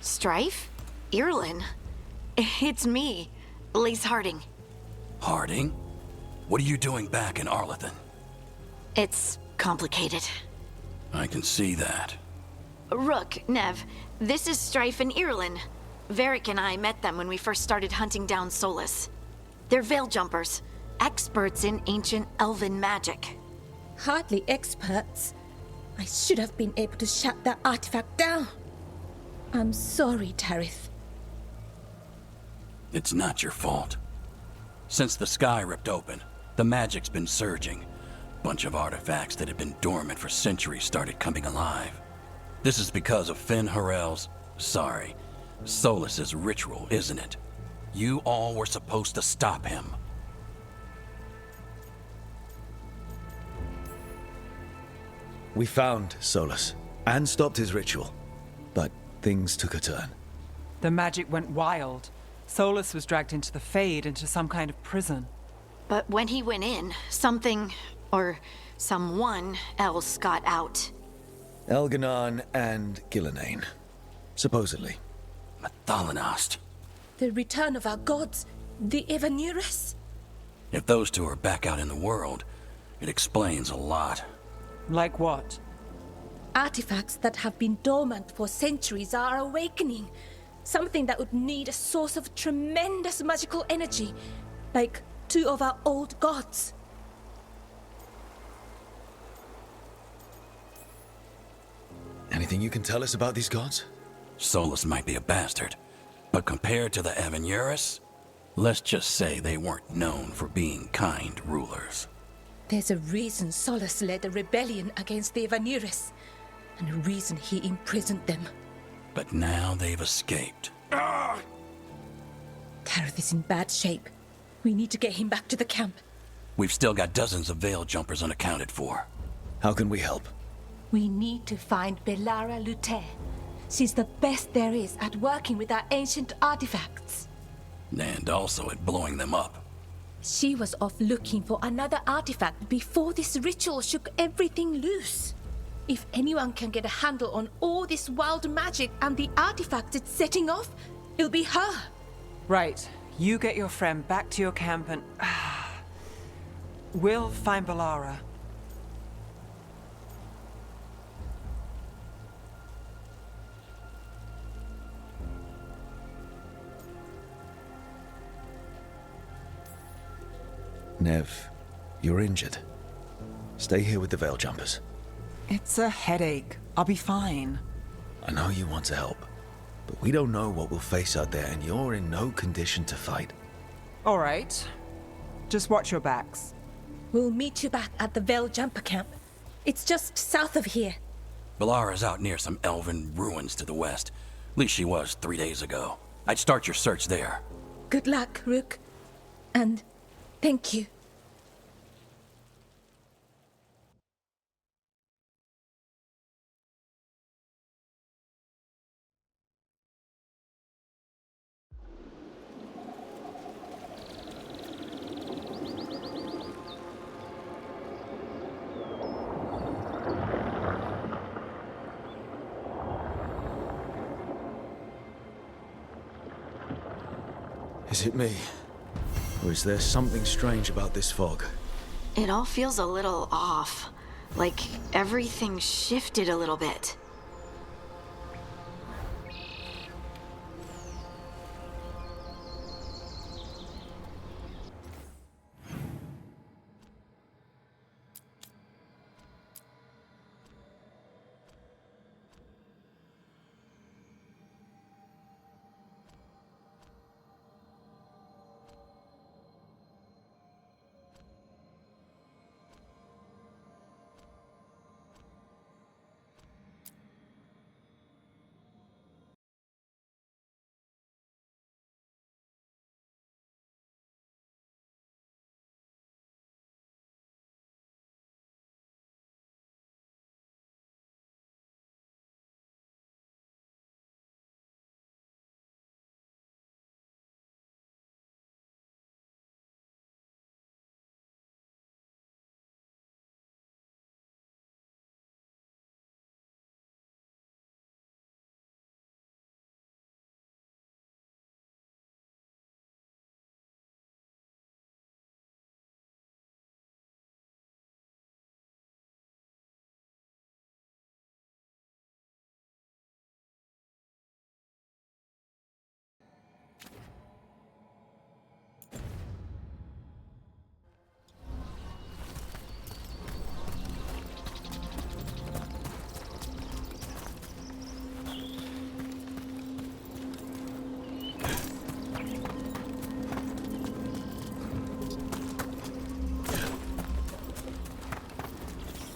Strife? Irlin? It's me, Lace Harding. Harding? What are you doing back in Arlethan? It's complicated. I can see that. Rook, Nev, this is Strife and Irlin. Varric and I met them when we first started hunting down Solus. They're veil jumpers, experts in ancient elven magic. Hardly experts. I should have been able to shut that artifact down. I'm sorry, Tarith. It's not your fault. Since the sky ripped open, the magic's been surging. Bunch of artifacts that had been dormant for centuries started coming alive. This is because of Finn Harel's... Solus's ritual, isn't it? You all were supposed to stop him. We found Solus and stopped his ritual, but things took a turn. The magic went wild. Solus was dragged into the Fade, into some kind of prison. But when he went in, something, or someone else got out. Elganon and Gillenane, supposedly. Mathalanost. The return of our gods, the Evanurus. If those two are back out in the world, it explains a lot. Like what? Artifacts that have been dormant for centuries are awakening. Something that would need a source of tremendous magical energy, like two of our old gods. Anything you can tell us about these gods? Solus might be a bastard, but compared to the Evanurus, let's just say they weren't known for being kind rulers. There's a reason Solus led a rebellion against the Evanurus, and a reason he imprisoned them. But now they've escaped. Tarith is in bad shape. We need to get him back to the camp. We've still got dozens of veil jumpers unaccounted for. How can we help? We need to find Belara Lute. She's the best there is at working with our ancient artifacts. And also at blowing them up. She was off looking for another artifact before this ritual shook everything loose. If anyone can get a handle on all this wild magic and the artifacts it's setting off, it'll be her. Right. You get your friend back to your camp and... we'll find Belara. Nev, you're injured. Stay here with the veil jumpers. It's a headache. I'll be fine. I know you want to help, but we don't know what we'll face out there, and you're in no condition to fight. All right. Just watch your backs. We'll meet you back at the Veil Jumper camp. It's just south of here. Belara's out near some elven ruins to the west. At least she was 3 days ago. I'd start your search there. Good luck, Rook. And thank you. Is it me? Or is there something strange about this fog? It all feels a little off. Like everything shifted a little bit.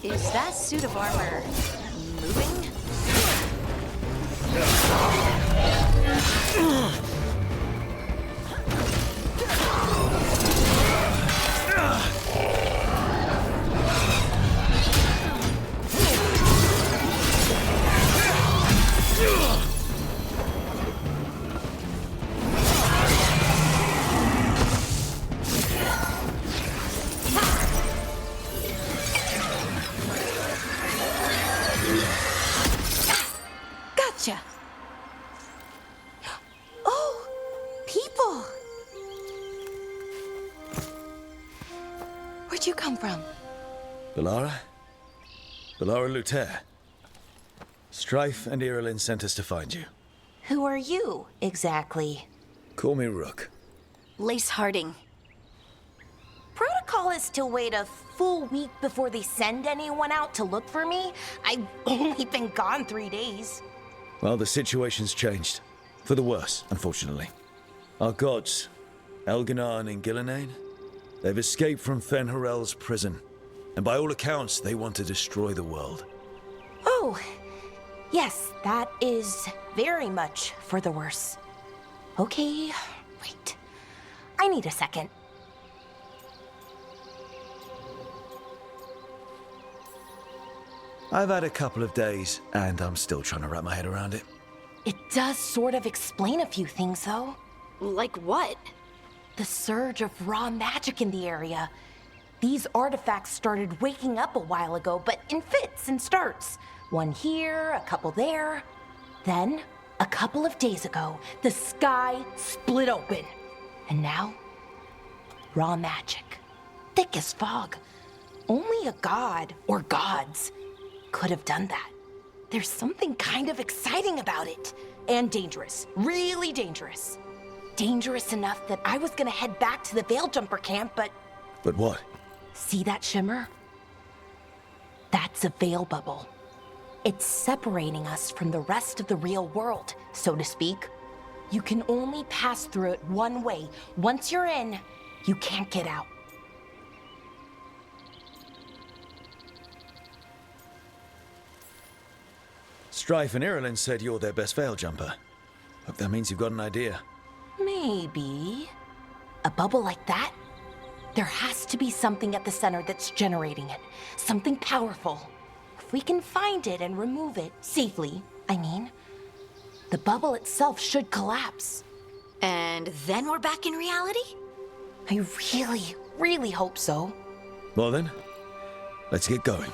Is that suit of armor moving? Gotcha. Oh, people. Where'd you come from? Bellara? Bellara Luther. Strife and Irilyn sent us to find you. Who are you, exactly? Call me Rook. Lace Harding. Protocol is to wait a full week before they send anyone out to look for me. I've only been gone 3 days. Well, the situation's changed. For the worse, unfortunately. Our gods, Elginar and Gillinane, they've escaped from Fen'Harel's prison. And by all accounts, they want to destroy the world. Oh, yes, that is very much for the worse. Okay, wait. I need a second. I've had a couple of days, and I'm still trying to wrap my head around it. It does sort of explain a few things, though. Like what? The surge of raw magic in the area. These artifacts started waking up a while ago, but in fits and starts. One here, a couple there. Then, a couple of days ago, the sky split open. And now, raw magic. Thick as fog. Only a god, or gods, could have done that. There's something kind of exciting about it. And dangerous. Really dangerous. Dangerous enough that I was gonna head back to the Veil Jumper camp, but... But what? See that shimmer? That's a veil bubble. It's separating us from the rest of the real world, so to speak. You can only pass through it one way. Once you're in, you can't get out. Strife and Irilyn said you're their best veil jumper. Hope that means you've got an idea. Maybe. A bubble like that? There has to be something at the center that's generating it. Something powerful. If we can find it and remove it, safely, I mean, the bubble itself should collapse. And then we're back in reality? I really, really hope so. Well then, let's get going.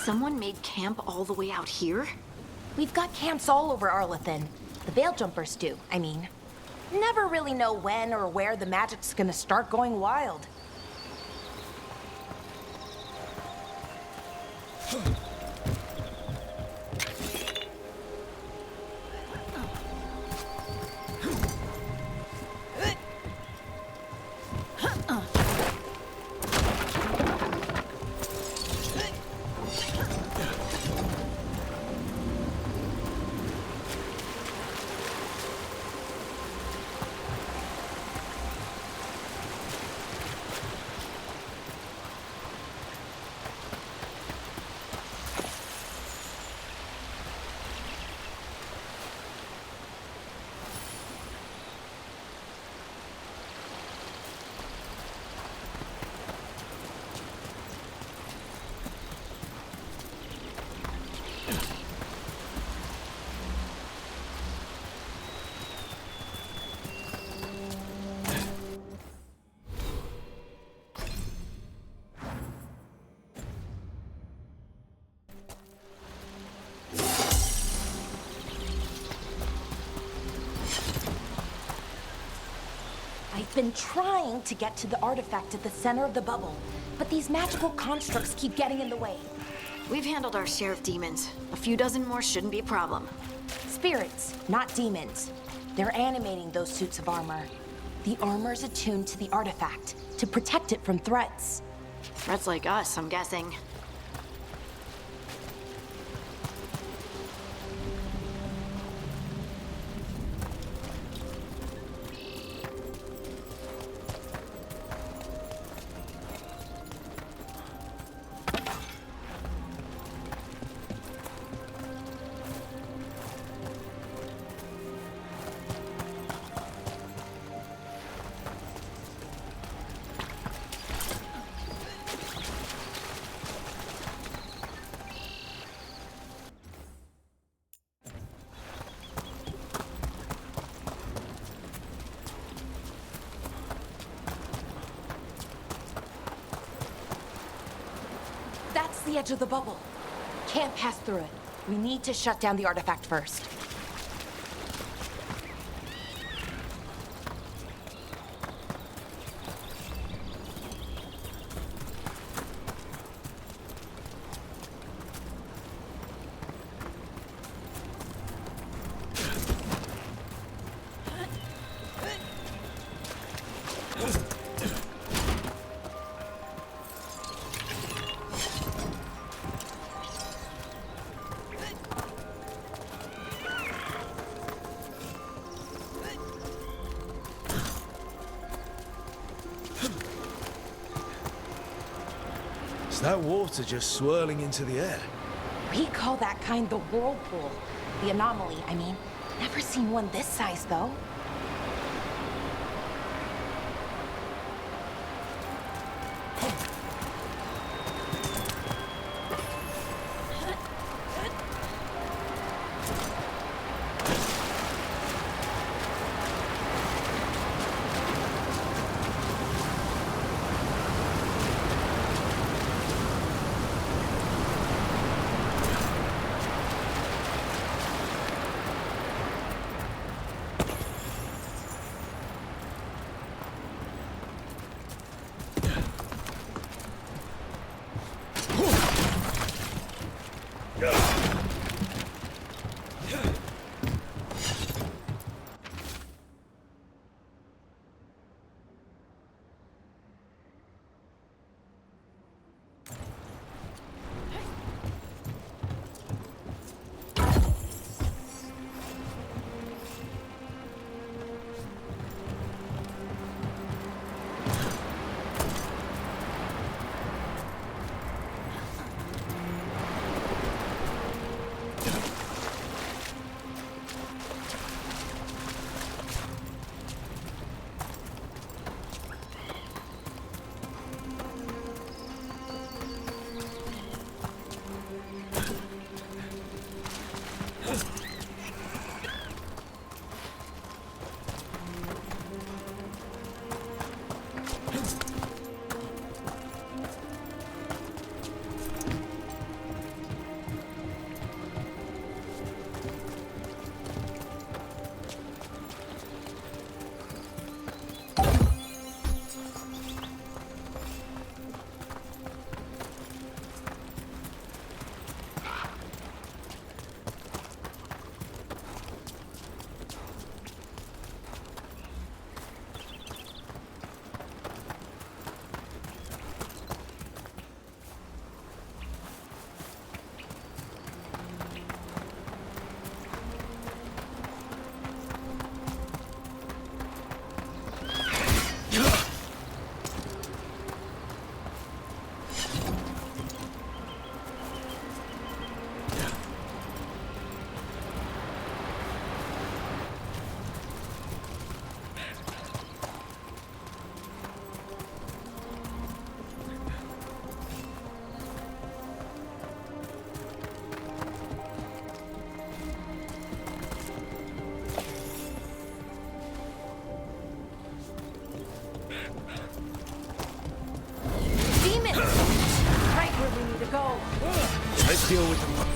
Someone made camp all the way out here? We've got camps all over Arlethan. The Veil Jumpers do, I mean. Never really know when or where the magic's gonna start going wild. I've been trying to get to the artifact at the center of the bubble, but these magical constructs keep getting in the way. We've handled our share of demons. A few dozen more shouldn't be a problem. Spirits, not demons. They're animating those suits of armor. The armor's attuned to the artifact to protect it from threats. Threats like us, I'm guessing. That's the edge of the bubble. Can't pass through it. We need to shut down the artifact first. Is that water just swirling into the air? We call that kind the whirlpool. The anomaly, I mean. Never seen one this size, though. where we need to go. Let's deal with them.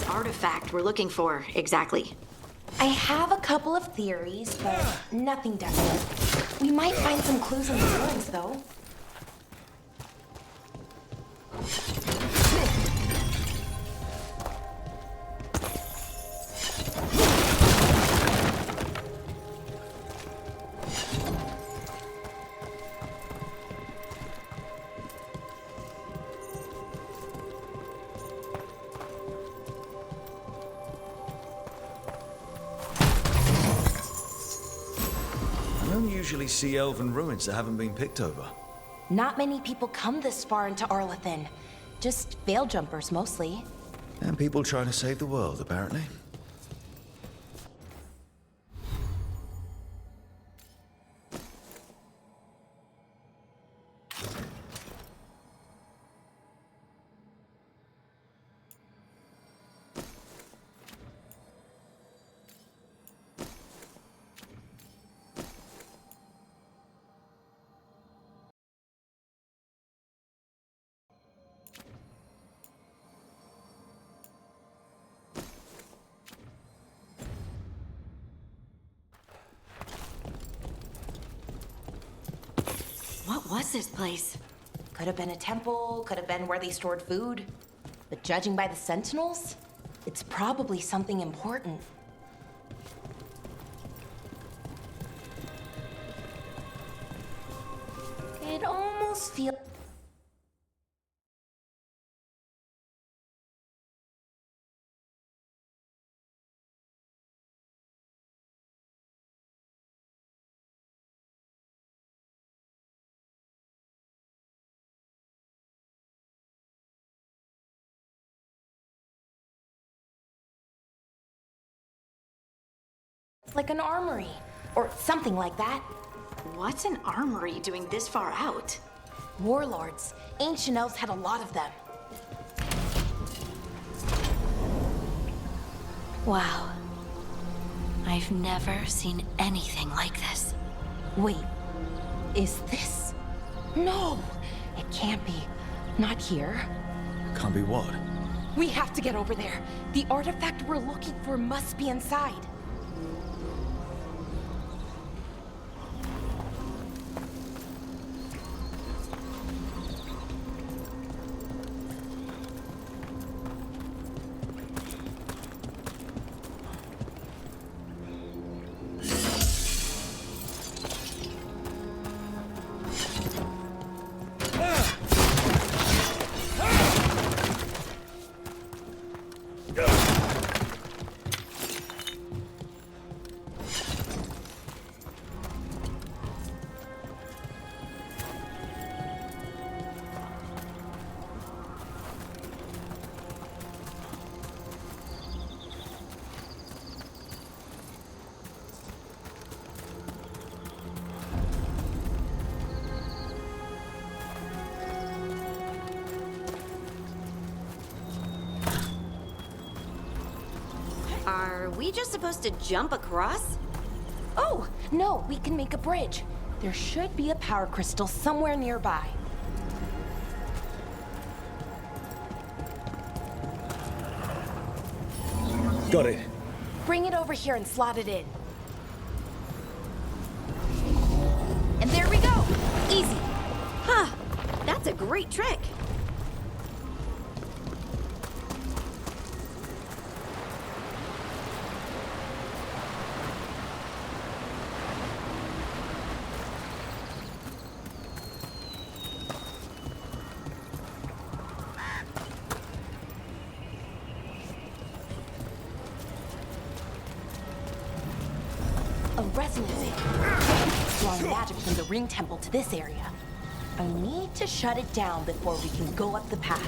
Artifact we're looking for, exactly? I have a couple of theories, but nothing definite. We might find some clues in the ruins, though. Usually see elven ruins that haven't been picked over. Not many people come this far into Arlathan. Just veil jumpers, mostly. And people trying to save the world, apparently. What was this place? Could have been a temple, could have been where they stored food. But judging by the sentinels, it's probably something important. It almost feels... like an armory, or something like that. What's an armory doing this far out? Warlords. Ancient elves had a lot of them. Wow. I've never seen anything like this. Wait, is this? No, it can't be. Not here. Can't be what? We have to get over there. The artifact we're looking for must be inside. Are we just supposed to jump across? Oh, no, we can make a bridge. There should be a power crystal somewhere nearby. Got it. Bring it over here and slot it in. And there we go! Easy. Huh. That's a great trick. A resonance. Drawing magic from the ring temple to this area. I need to shut it down before we can go up the path.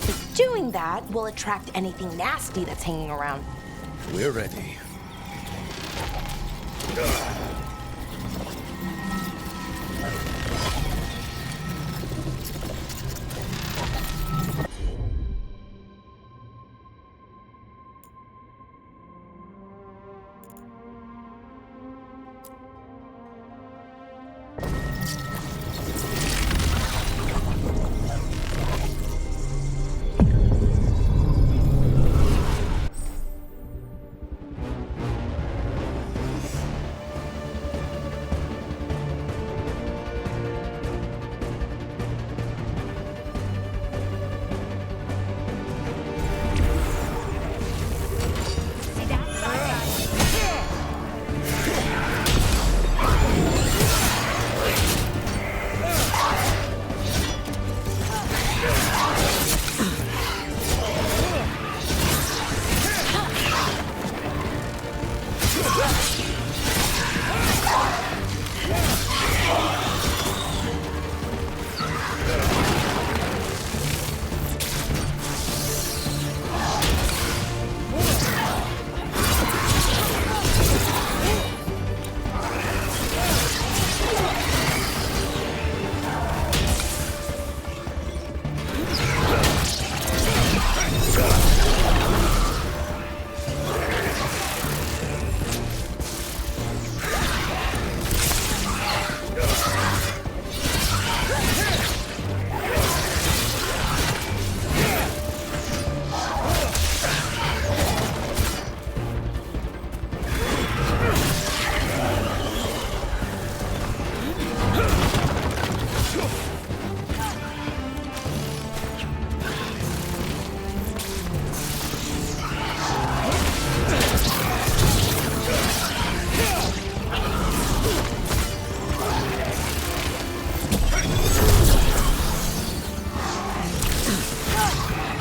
If doing that will attract anything nasty that's hanging around. We're ready.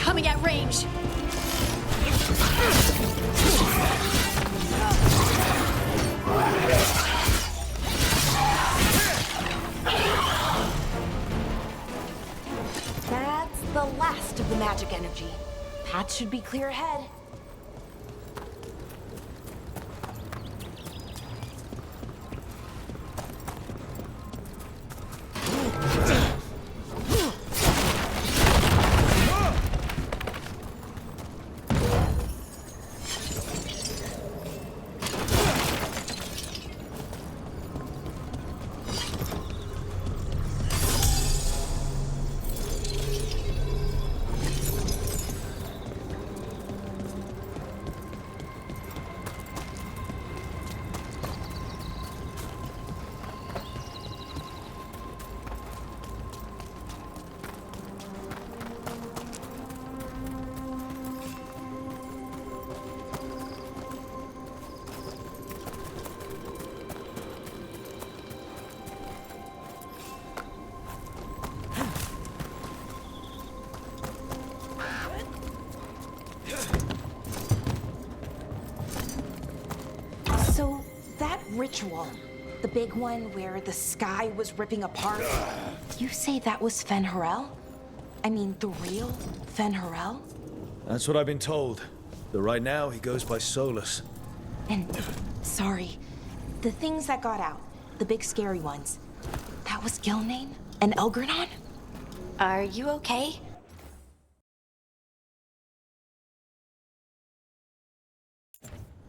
Coming at range. That's the last of the magic energy. Path should be clear ahead. ritual. The big one where the sky was ripping apart. You say that was Fen Harel? I mean, the real Fen Harel? That's what I've been told. Though right now, he goes by Solus. And, sorry, the things that got out, the big scary ones, that was Gilnane and Elgranon? Are you okay?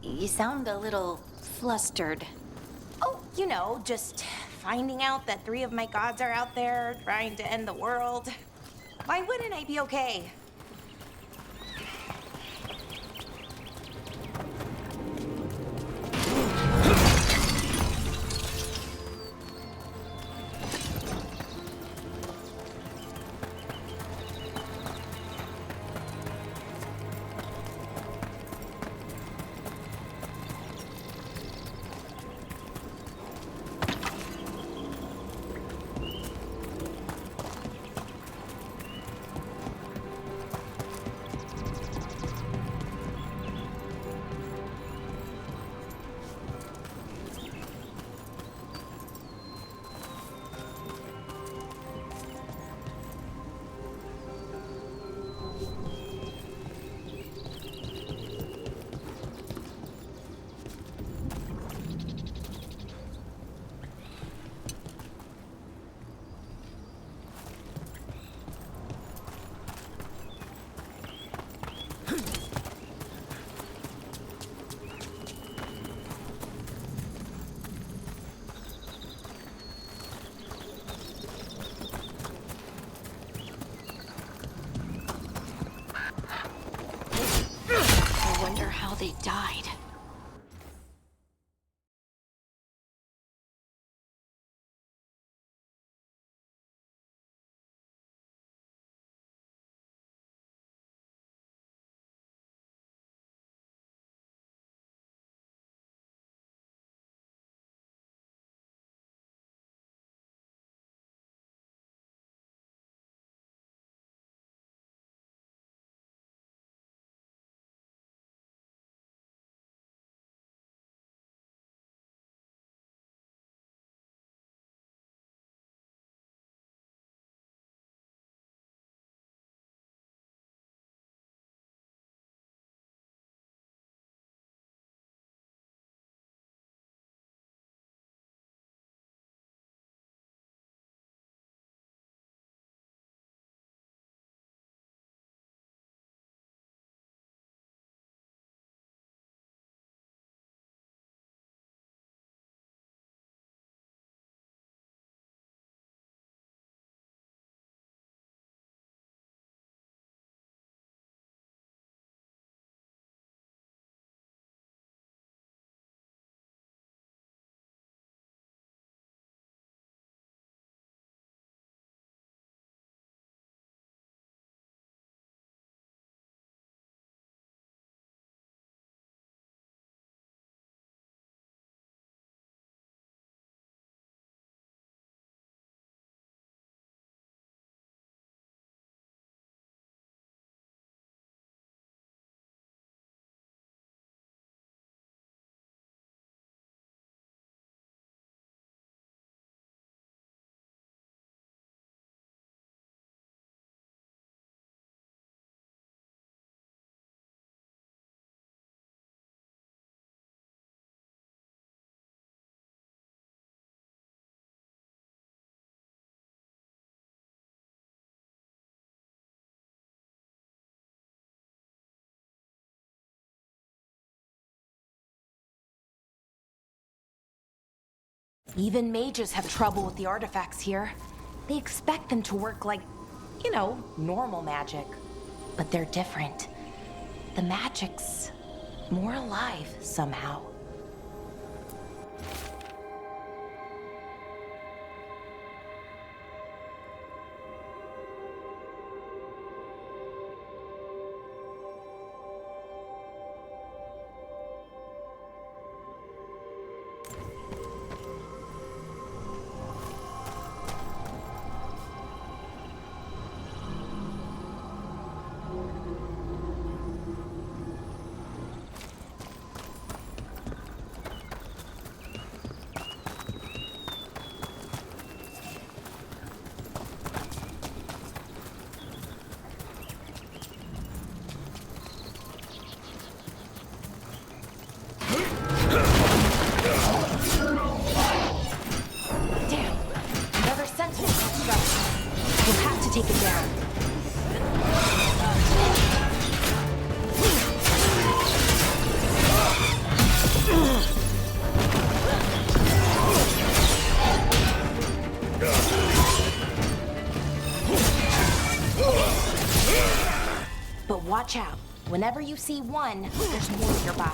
You sound a little flustered. Oh, you know, just finding out that 3 of my gods are out there trying to end the world. Why wouldn't I be okay? I wonder how they died. Even mages have trouble with the artifacts here. They expect them to work like, you know, normal magic. But they're different. The magic's more alive somehow. Watch out. Whenever you see one, there's more nearby.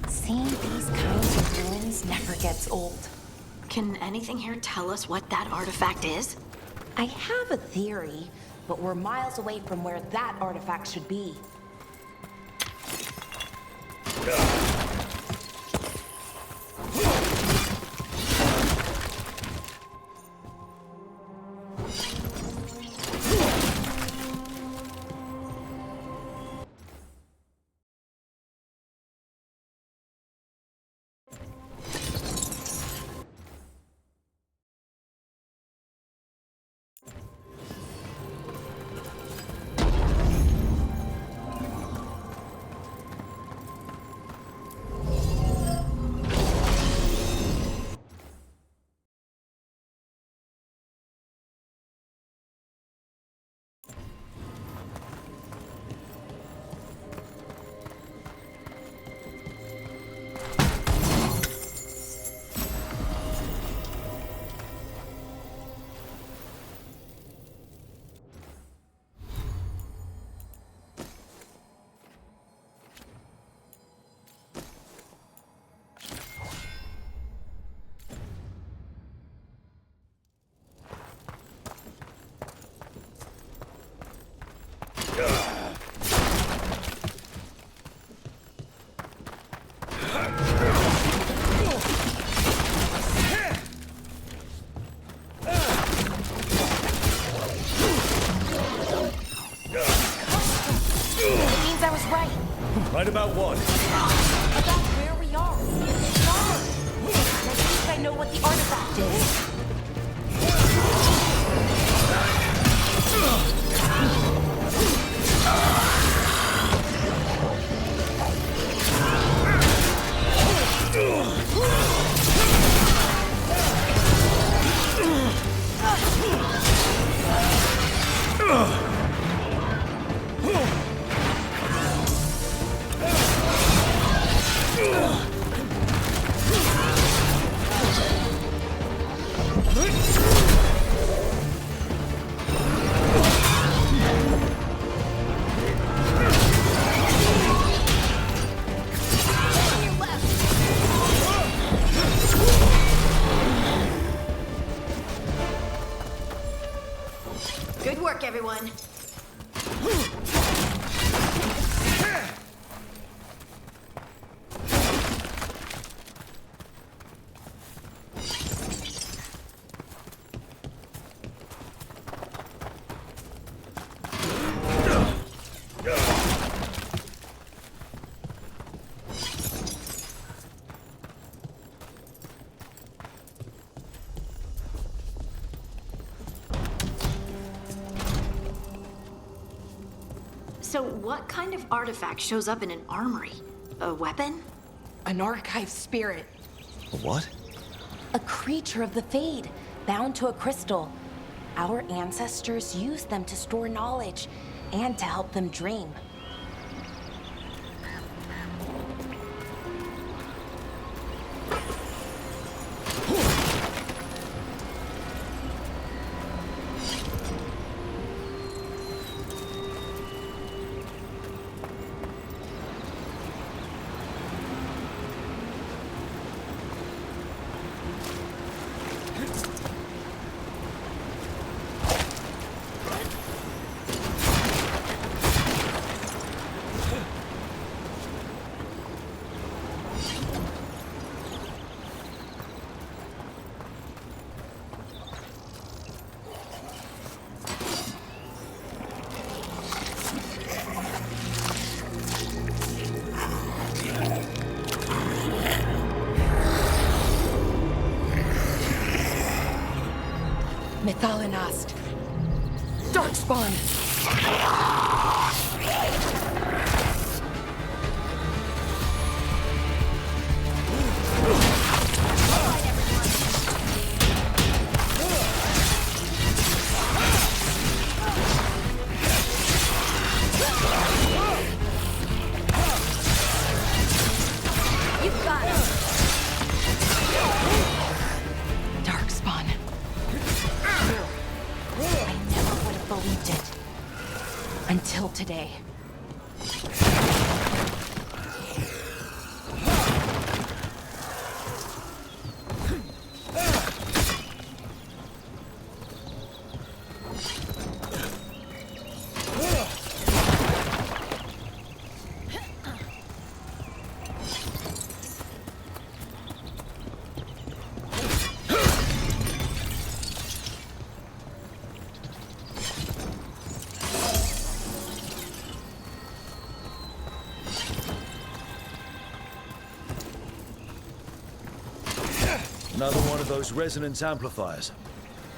Seeing these kinds of ruins never gets old. Can anything here tell us what that artifact is? I have a theory, but we're miles away from where that artifact should be. Right about what? About where we are. I think I know what the artifact is. Good work, everyone. So what kind of artifact shows up in an armory? A weapon? An archive spirit. What? A creature of the Fade, bound to a crystal. Our ancestors used them to store knowledge and to help them dream. Methalinast. Darkspawn. Until today. Another one of those resonance amplifiers.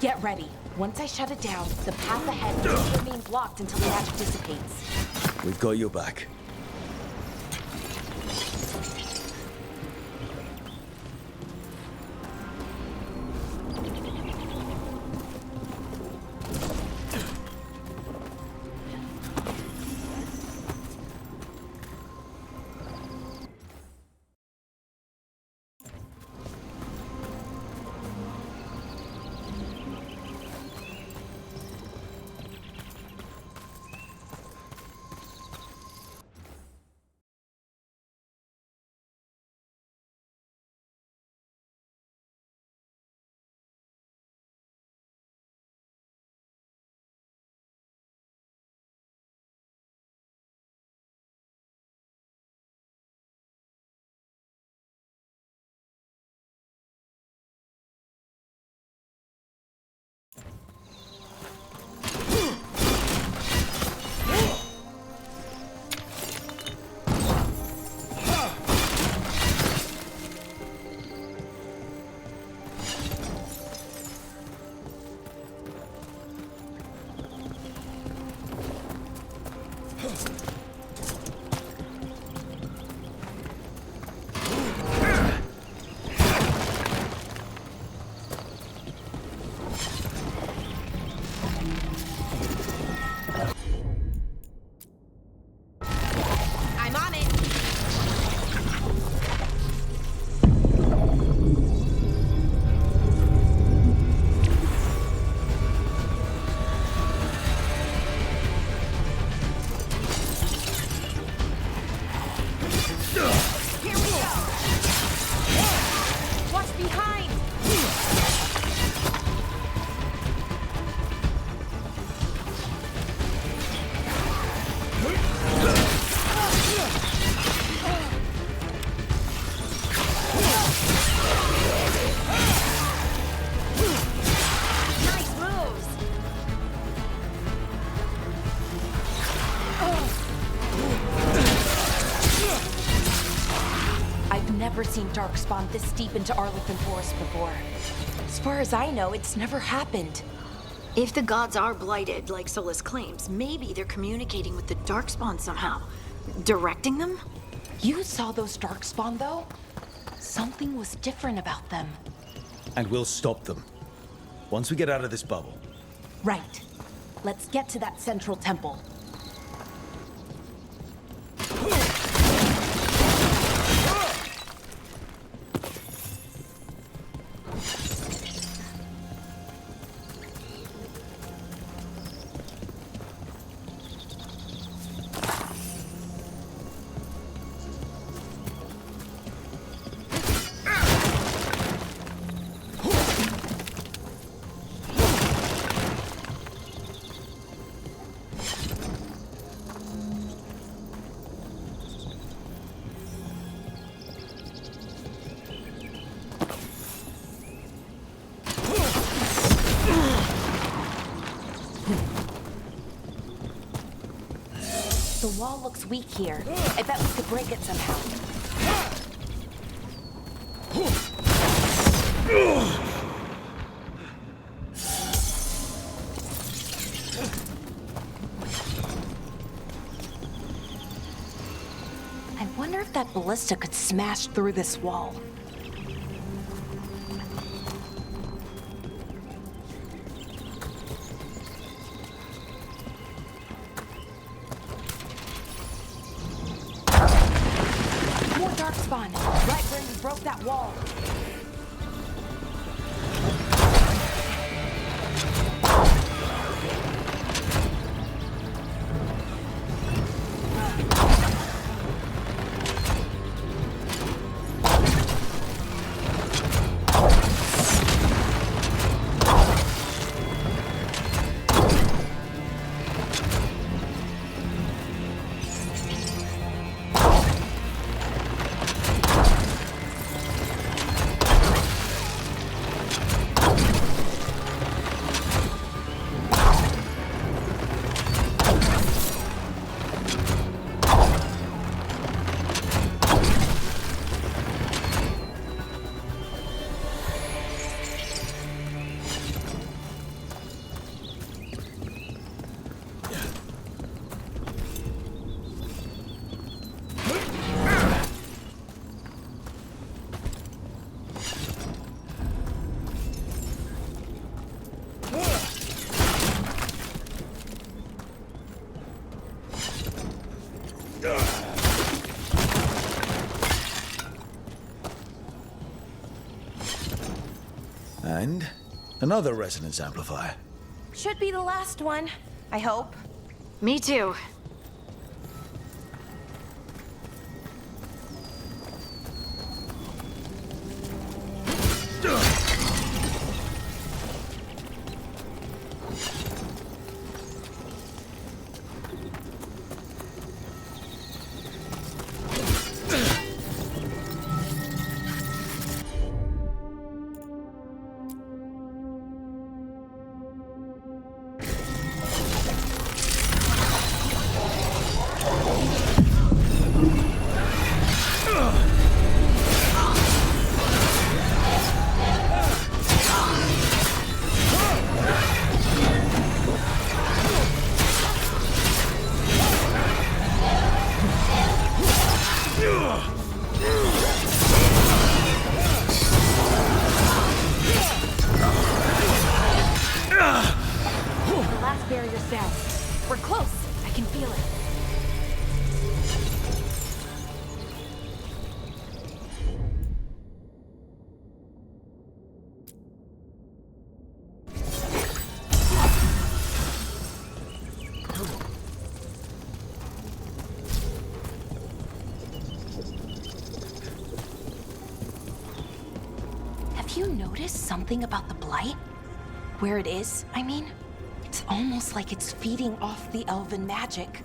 Get ready. Once I shut it down, the path ahead will remain blocked until the magic dissipates. We've got your back. Never seen Darkspawn this deep into Arlington Forest before. As far as I know, it's never happened. If the gods are blighted, like Solus claims, maybe they're communicating with the Darkspawn somehow. Directing them? You saw those Darkspawn, though? Something was different about them. And we'll stop them. Once we get out of this bubble. Right. Let's get to that central temple. The wall looks weak here. I bet we could break it somehow. I wonder if that ballista could smash through this wall. Right where we broke that wall. And another resonance amplifier. Should be the last one, I hope. Me too. Barrier's down. We're close. I can feel it. Have you noticed something about the blight? Where it is, I mean? It's almost like it's feeding off the elven magic.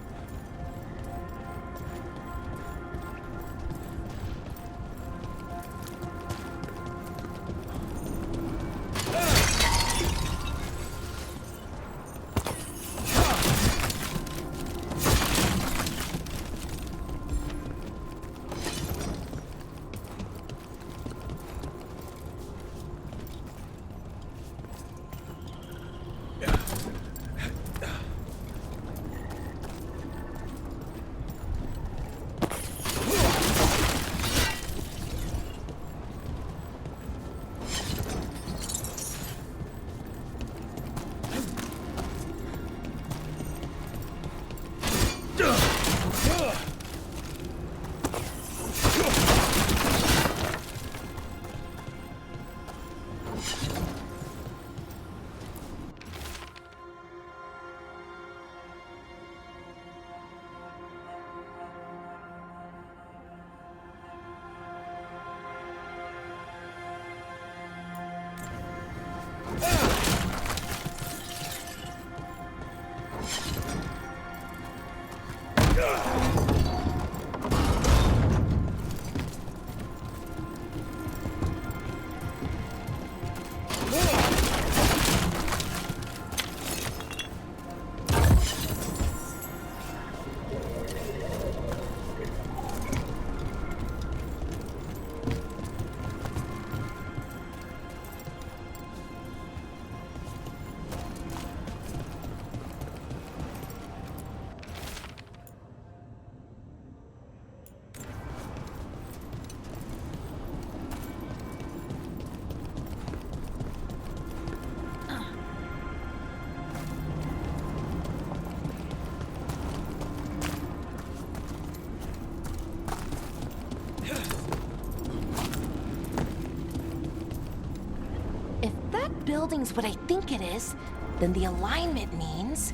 Building's what I think it is, then the alignment means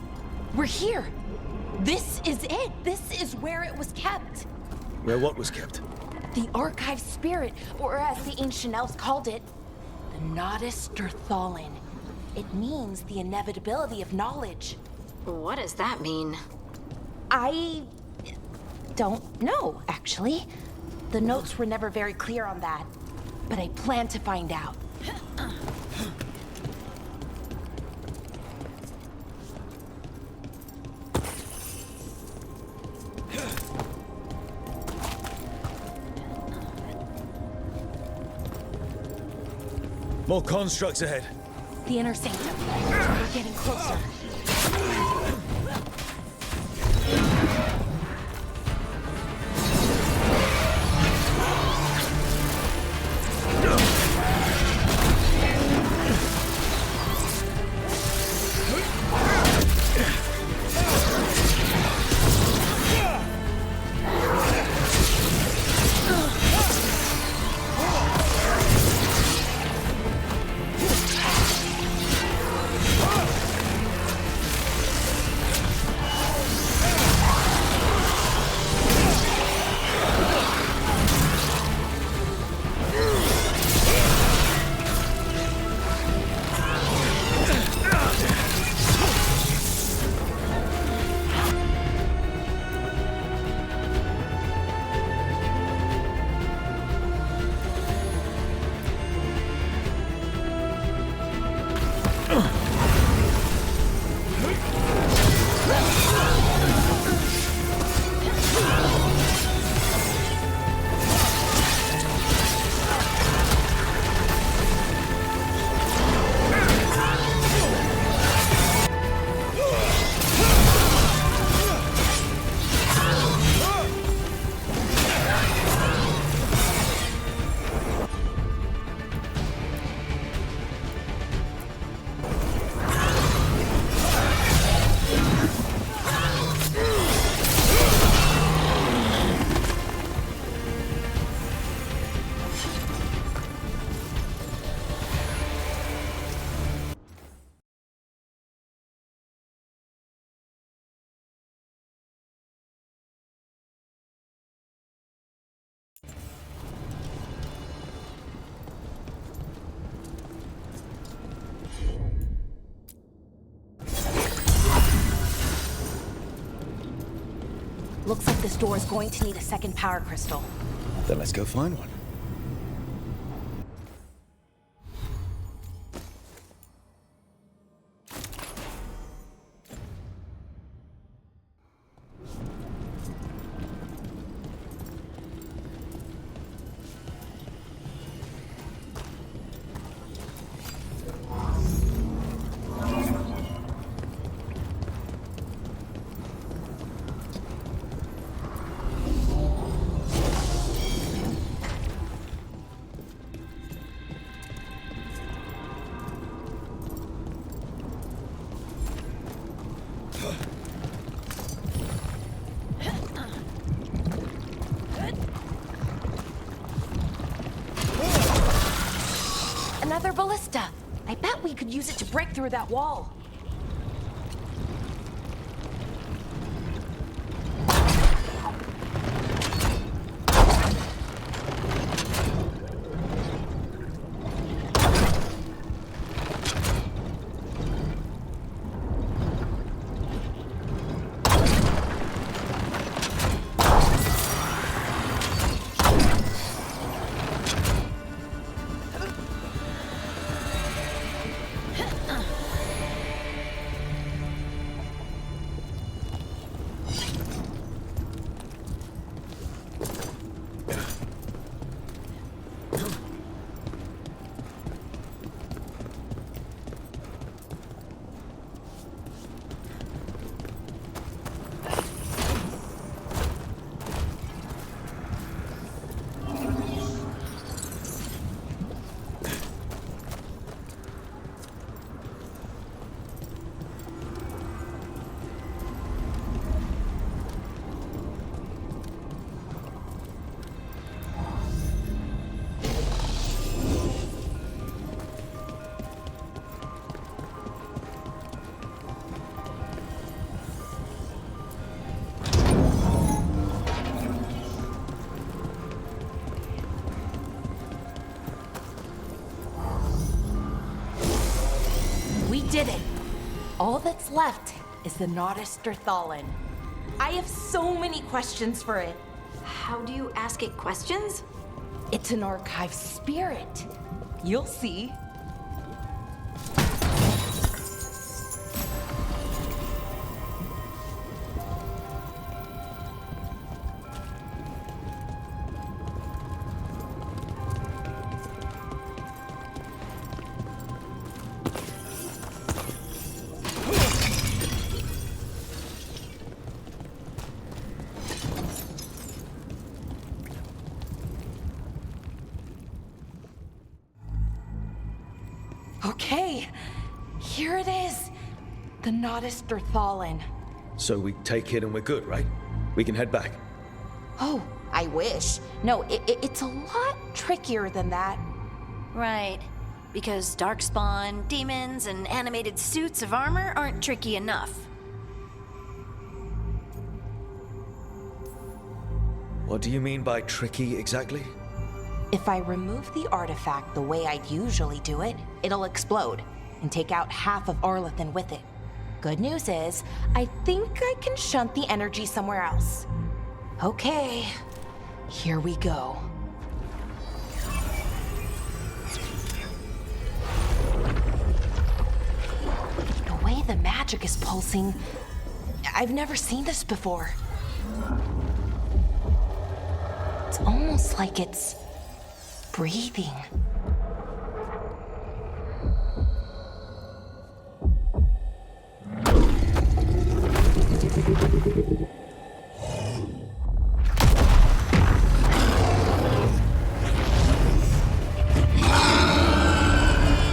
we're here. This is it. This is where it was kept. Where what was kept? The archive spirit, or as the ancient elves called it, the Nodus Derthalin. It means the inevitability of knowledge. What does that mean? I don't know, actually. The notes were never very clear on that, but I plan to find out. More constructs ahead. The inner sanctum. We're getting closer. Looks like this door is going to need a second power crystal. Then let's go find one. Another ballista. I bet we could use it to break through that wall. Did it. All that's left is the Nodderstherthallen. I have so many questions for it. How do you ask it questions? It's an archive spirit. You'll see. Okay, here it is. The Nodderstherthallen. So we take it and we're good, right? We can head back. Oh, I wish. No, it's a lot trickier than that. Right. Because darkspawn, demons, and animated suits of armor aren't tricky enough. What do you mean by tricky exactly? If I remove the artifact the way I'd usually do it, it'll explode and take out half of Arlethan with it. Good news is, I think I can shunt the energy somewhere else. Okay, here we go. The way the magic is pulsing, I've never seen this before. It's almost like it's breathing.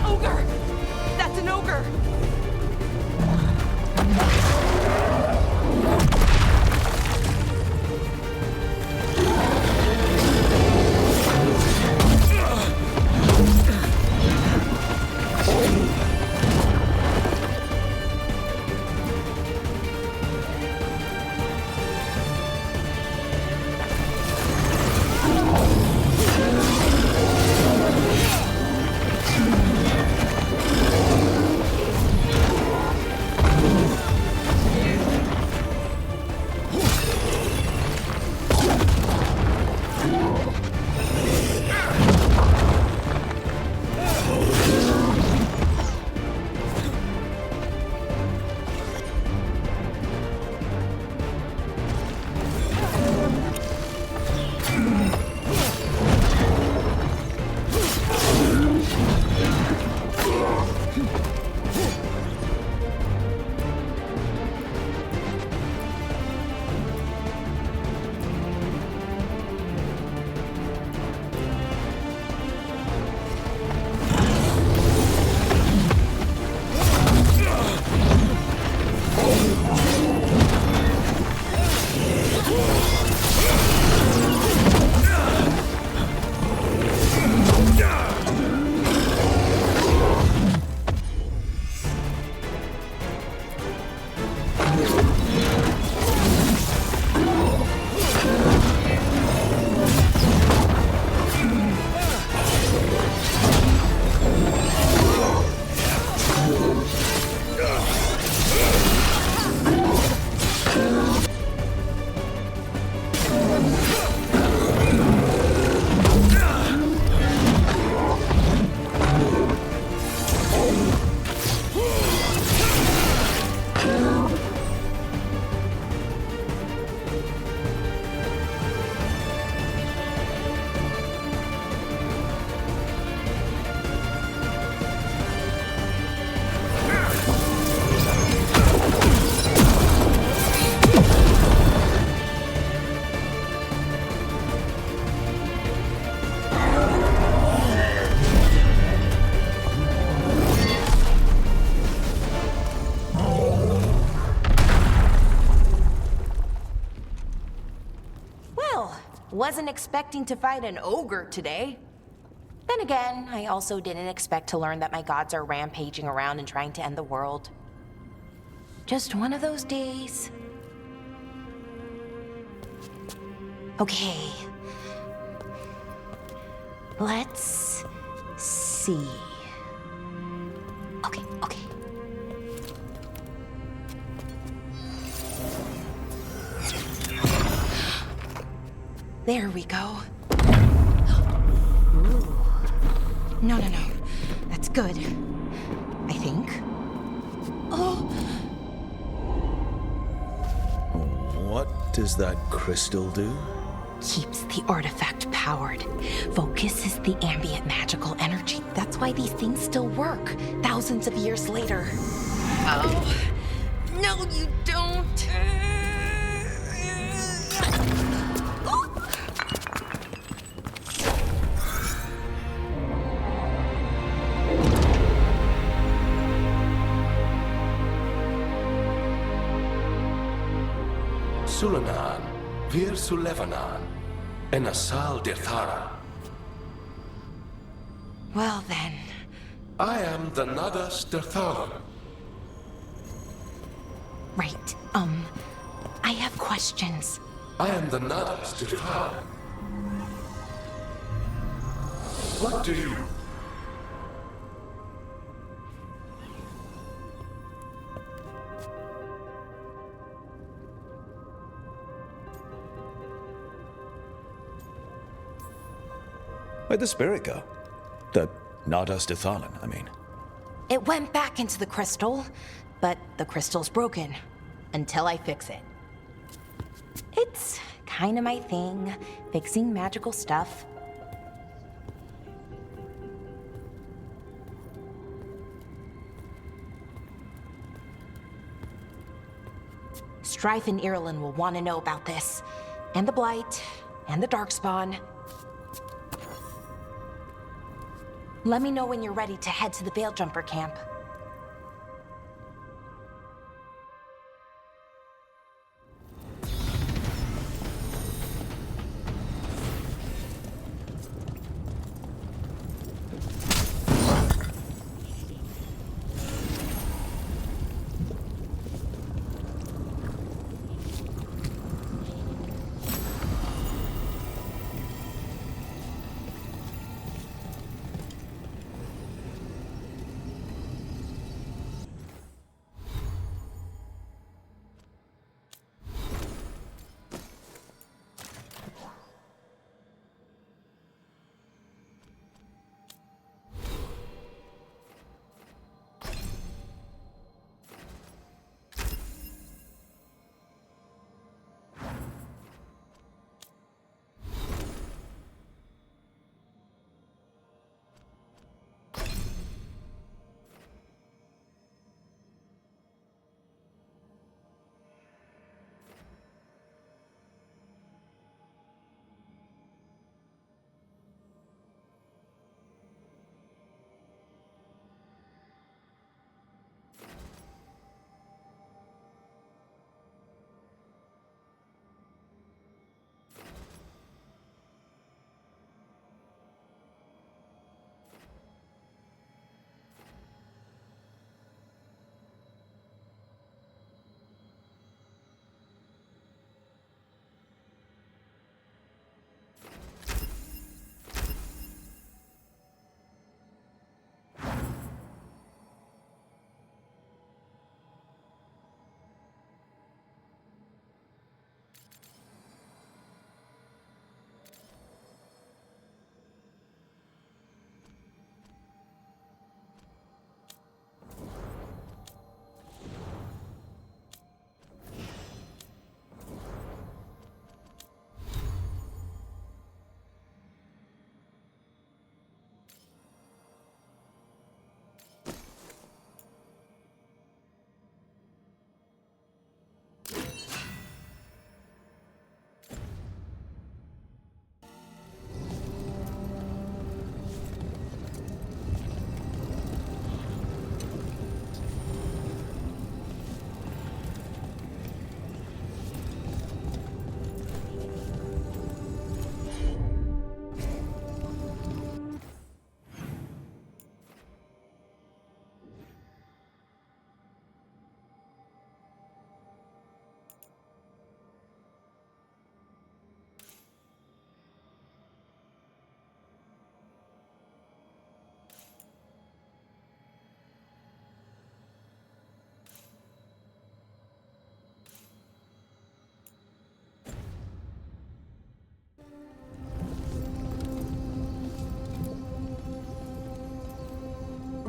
Ogre! That's an ogre! Wasn't expecting to fight an ogre today. Then again, I also didn't expect to learn that my gods are rampaging around and trying to end the world. Just one of those days. Okay. Let's see. Okay. There we go. Ooh. No. That's good. I think. Oh. What does that crystal do? Keeps the artifact powered. Focuses the ambient magical energy. That's why these things still work, thousands of years later. Oh. No, you don't. Sulanan, Vir Sulevanan, and Asal Dirthara. Well then. I am the Nadas Dirthara. Right. I have questions. I am the Nadas Dirthara. What do you... Where'd the spirit go? The Nadas Dithalan, I mean. It went back into the crystal, but the crystal's broken. Until I fix it. It's kind of my thing, fixing magical stuff. Strife and Irulan will want to know about this. And the Blight, and the Darkspawn. Let me know when you're ready to head to the Veil Jumper camp.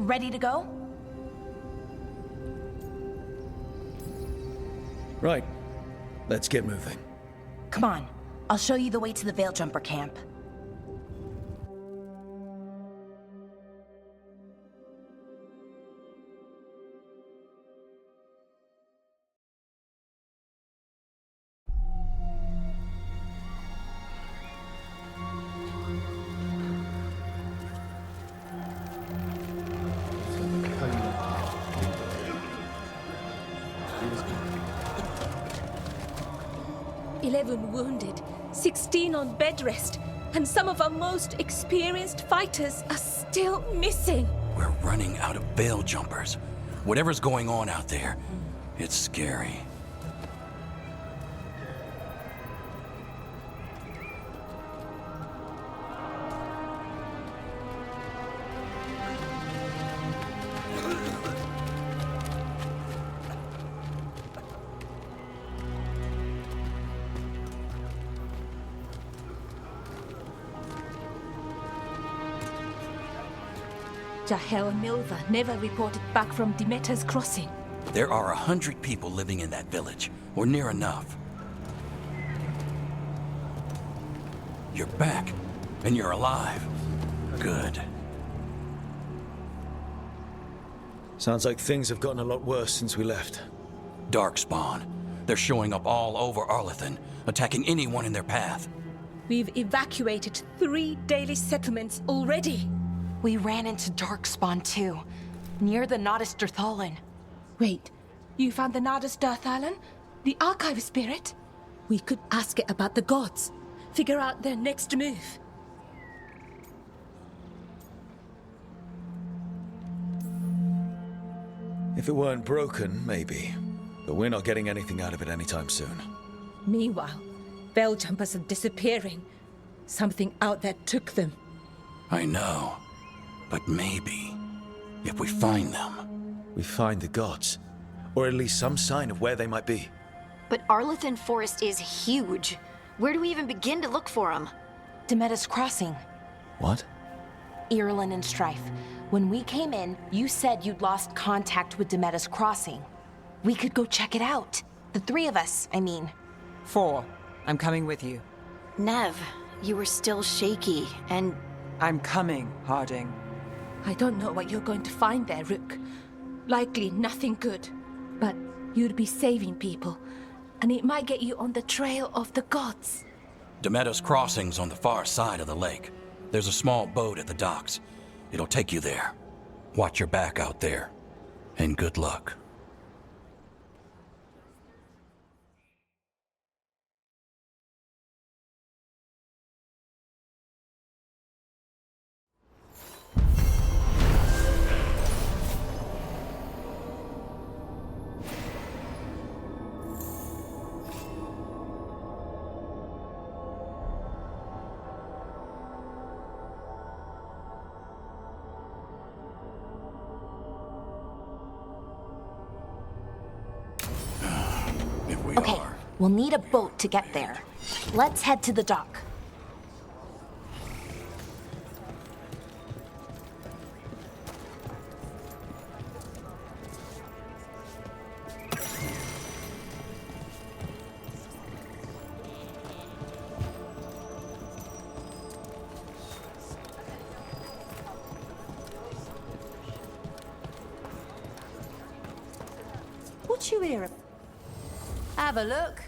ready to go? Right. Let's get moving. Come on. I'll show you the way to the Veil Jumper camp. Wounded, 16 on bed rest, and some of our most experienced fighters are still missing. We're running out of Veil Jumpers. Whatever's going on out there, it's scary. Jahel and Milva never reported back from Demeter's crossing. There are 100 people living in that village, or near enough. You're back, and you're alive. Good. Sounds like things have gotten a lot worse since we left. Darkspawn. They're showing up all over Arlethan, attacking anyone in their path. We've evacuated 3 daily settlements already. We ran into Darkspawn too, near the Nodus Dirthalan. Wait, you found the Nodus Dirthalan? The archive spirit? We could ask it about the gods. Figure out their next move. If it weren't broken, maybe. But we're not getting anything out of it anytime soon. Meanwhile, Veil Jumpers are disappearing. Something out there took them. I know. But maybe, if we find them... We find the gods. Or at least some sign of where they might be. But Arlethan Forest is huge. Where do we even begin to look for them? Demeter's Crossing. What? Irulan and Strife. When we came in, you said you'd lost contact with Demeter's Crossing. We could go check it out. The 3 of us, I mean. 4. I'm coming with you. Nev, you were still shaky, and... I'm coming, Harding. I don't know what you're going to find there, Rook. Likely nothing good. But you'd be saving people, and it might get you on the trail of the gods. Demeter's Crossing's on the far side of the lake. There's a small boat at the docks. It'll take you there. Watch your back out there. And good luck. Okay, we'll need a boat to get there. Let's head to the dock. What you hear? Have a look.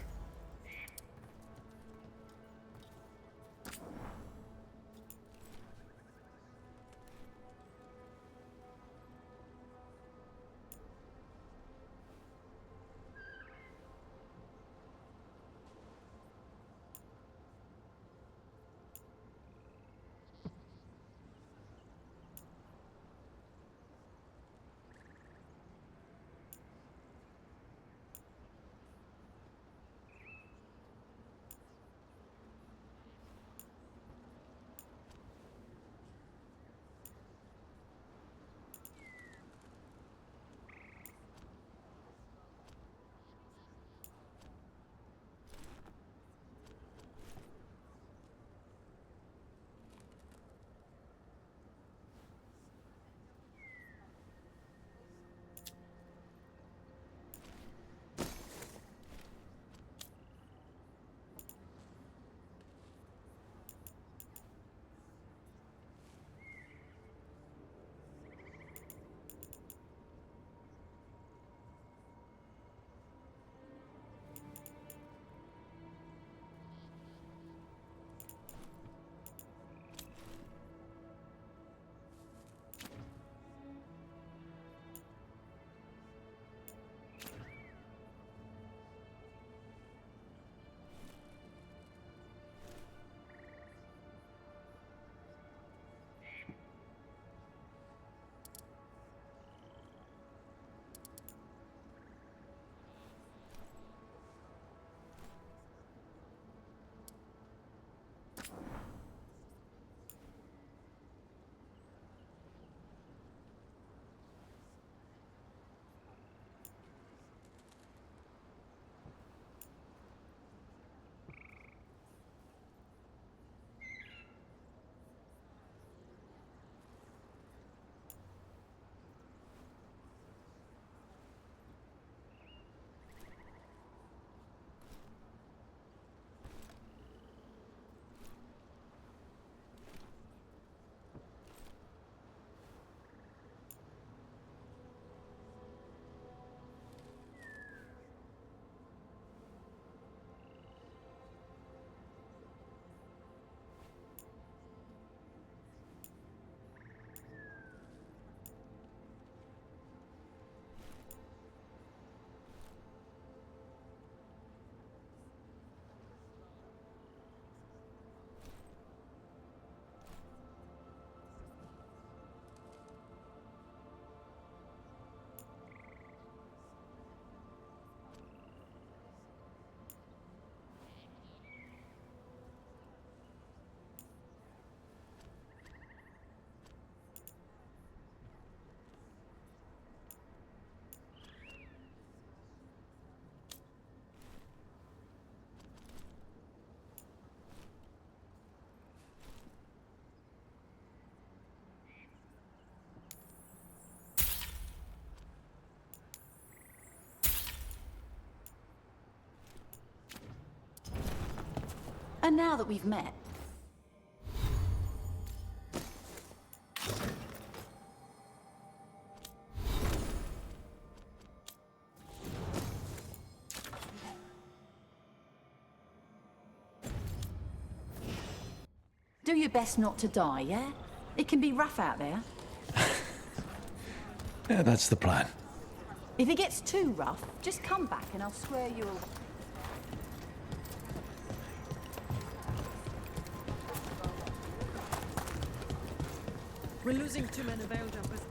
And now that we've met, do your best not to die, yeah? It can be rough out there. Yeah, that's the plan. If it gets too rough, just come back and I'll swear you'll... We're losing too many Veil jumpers.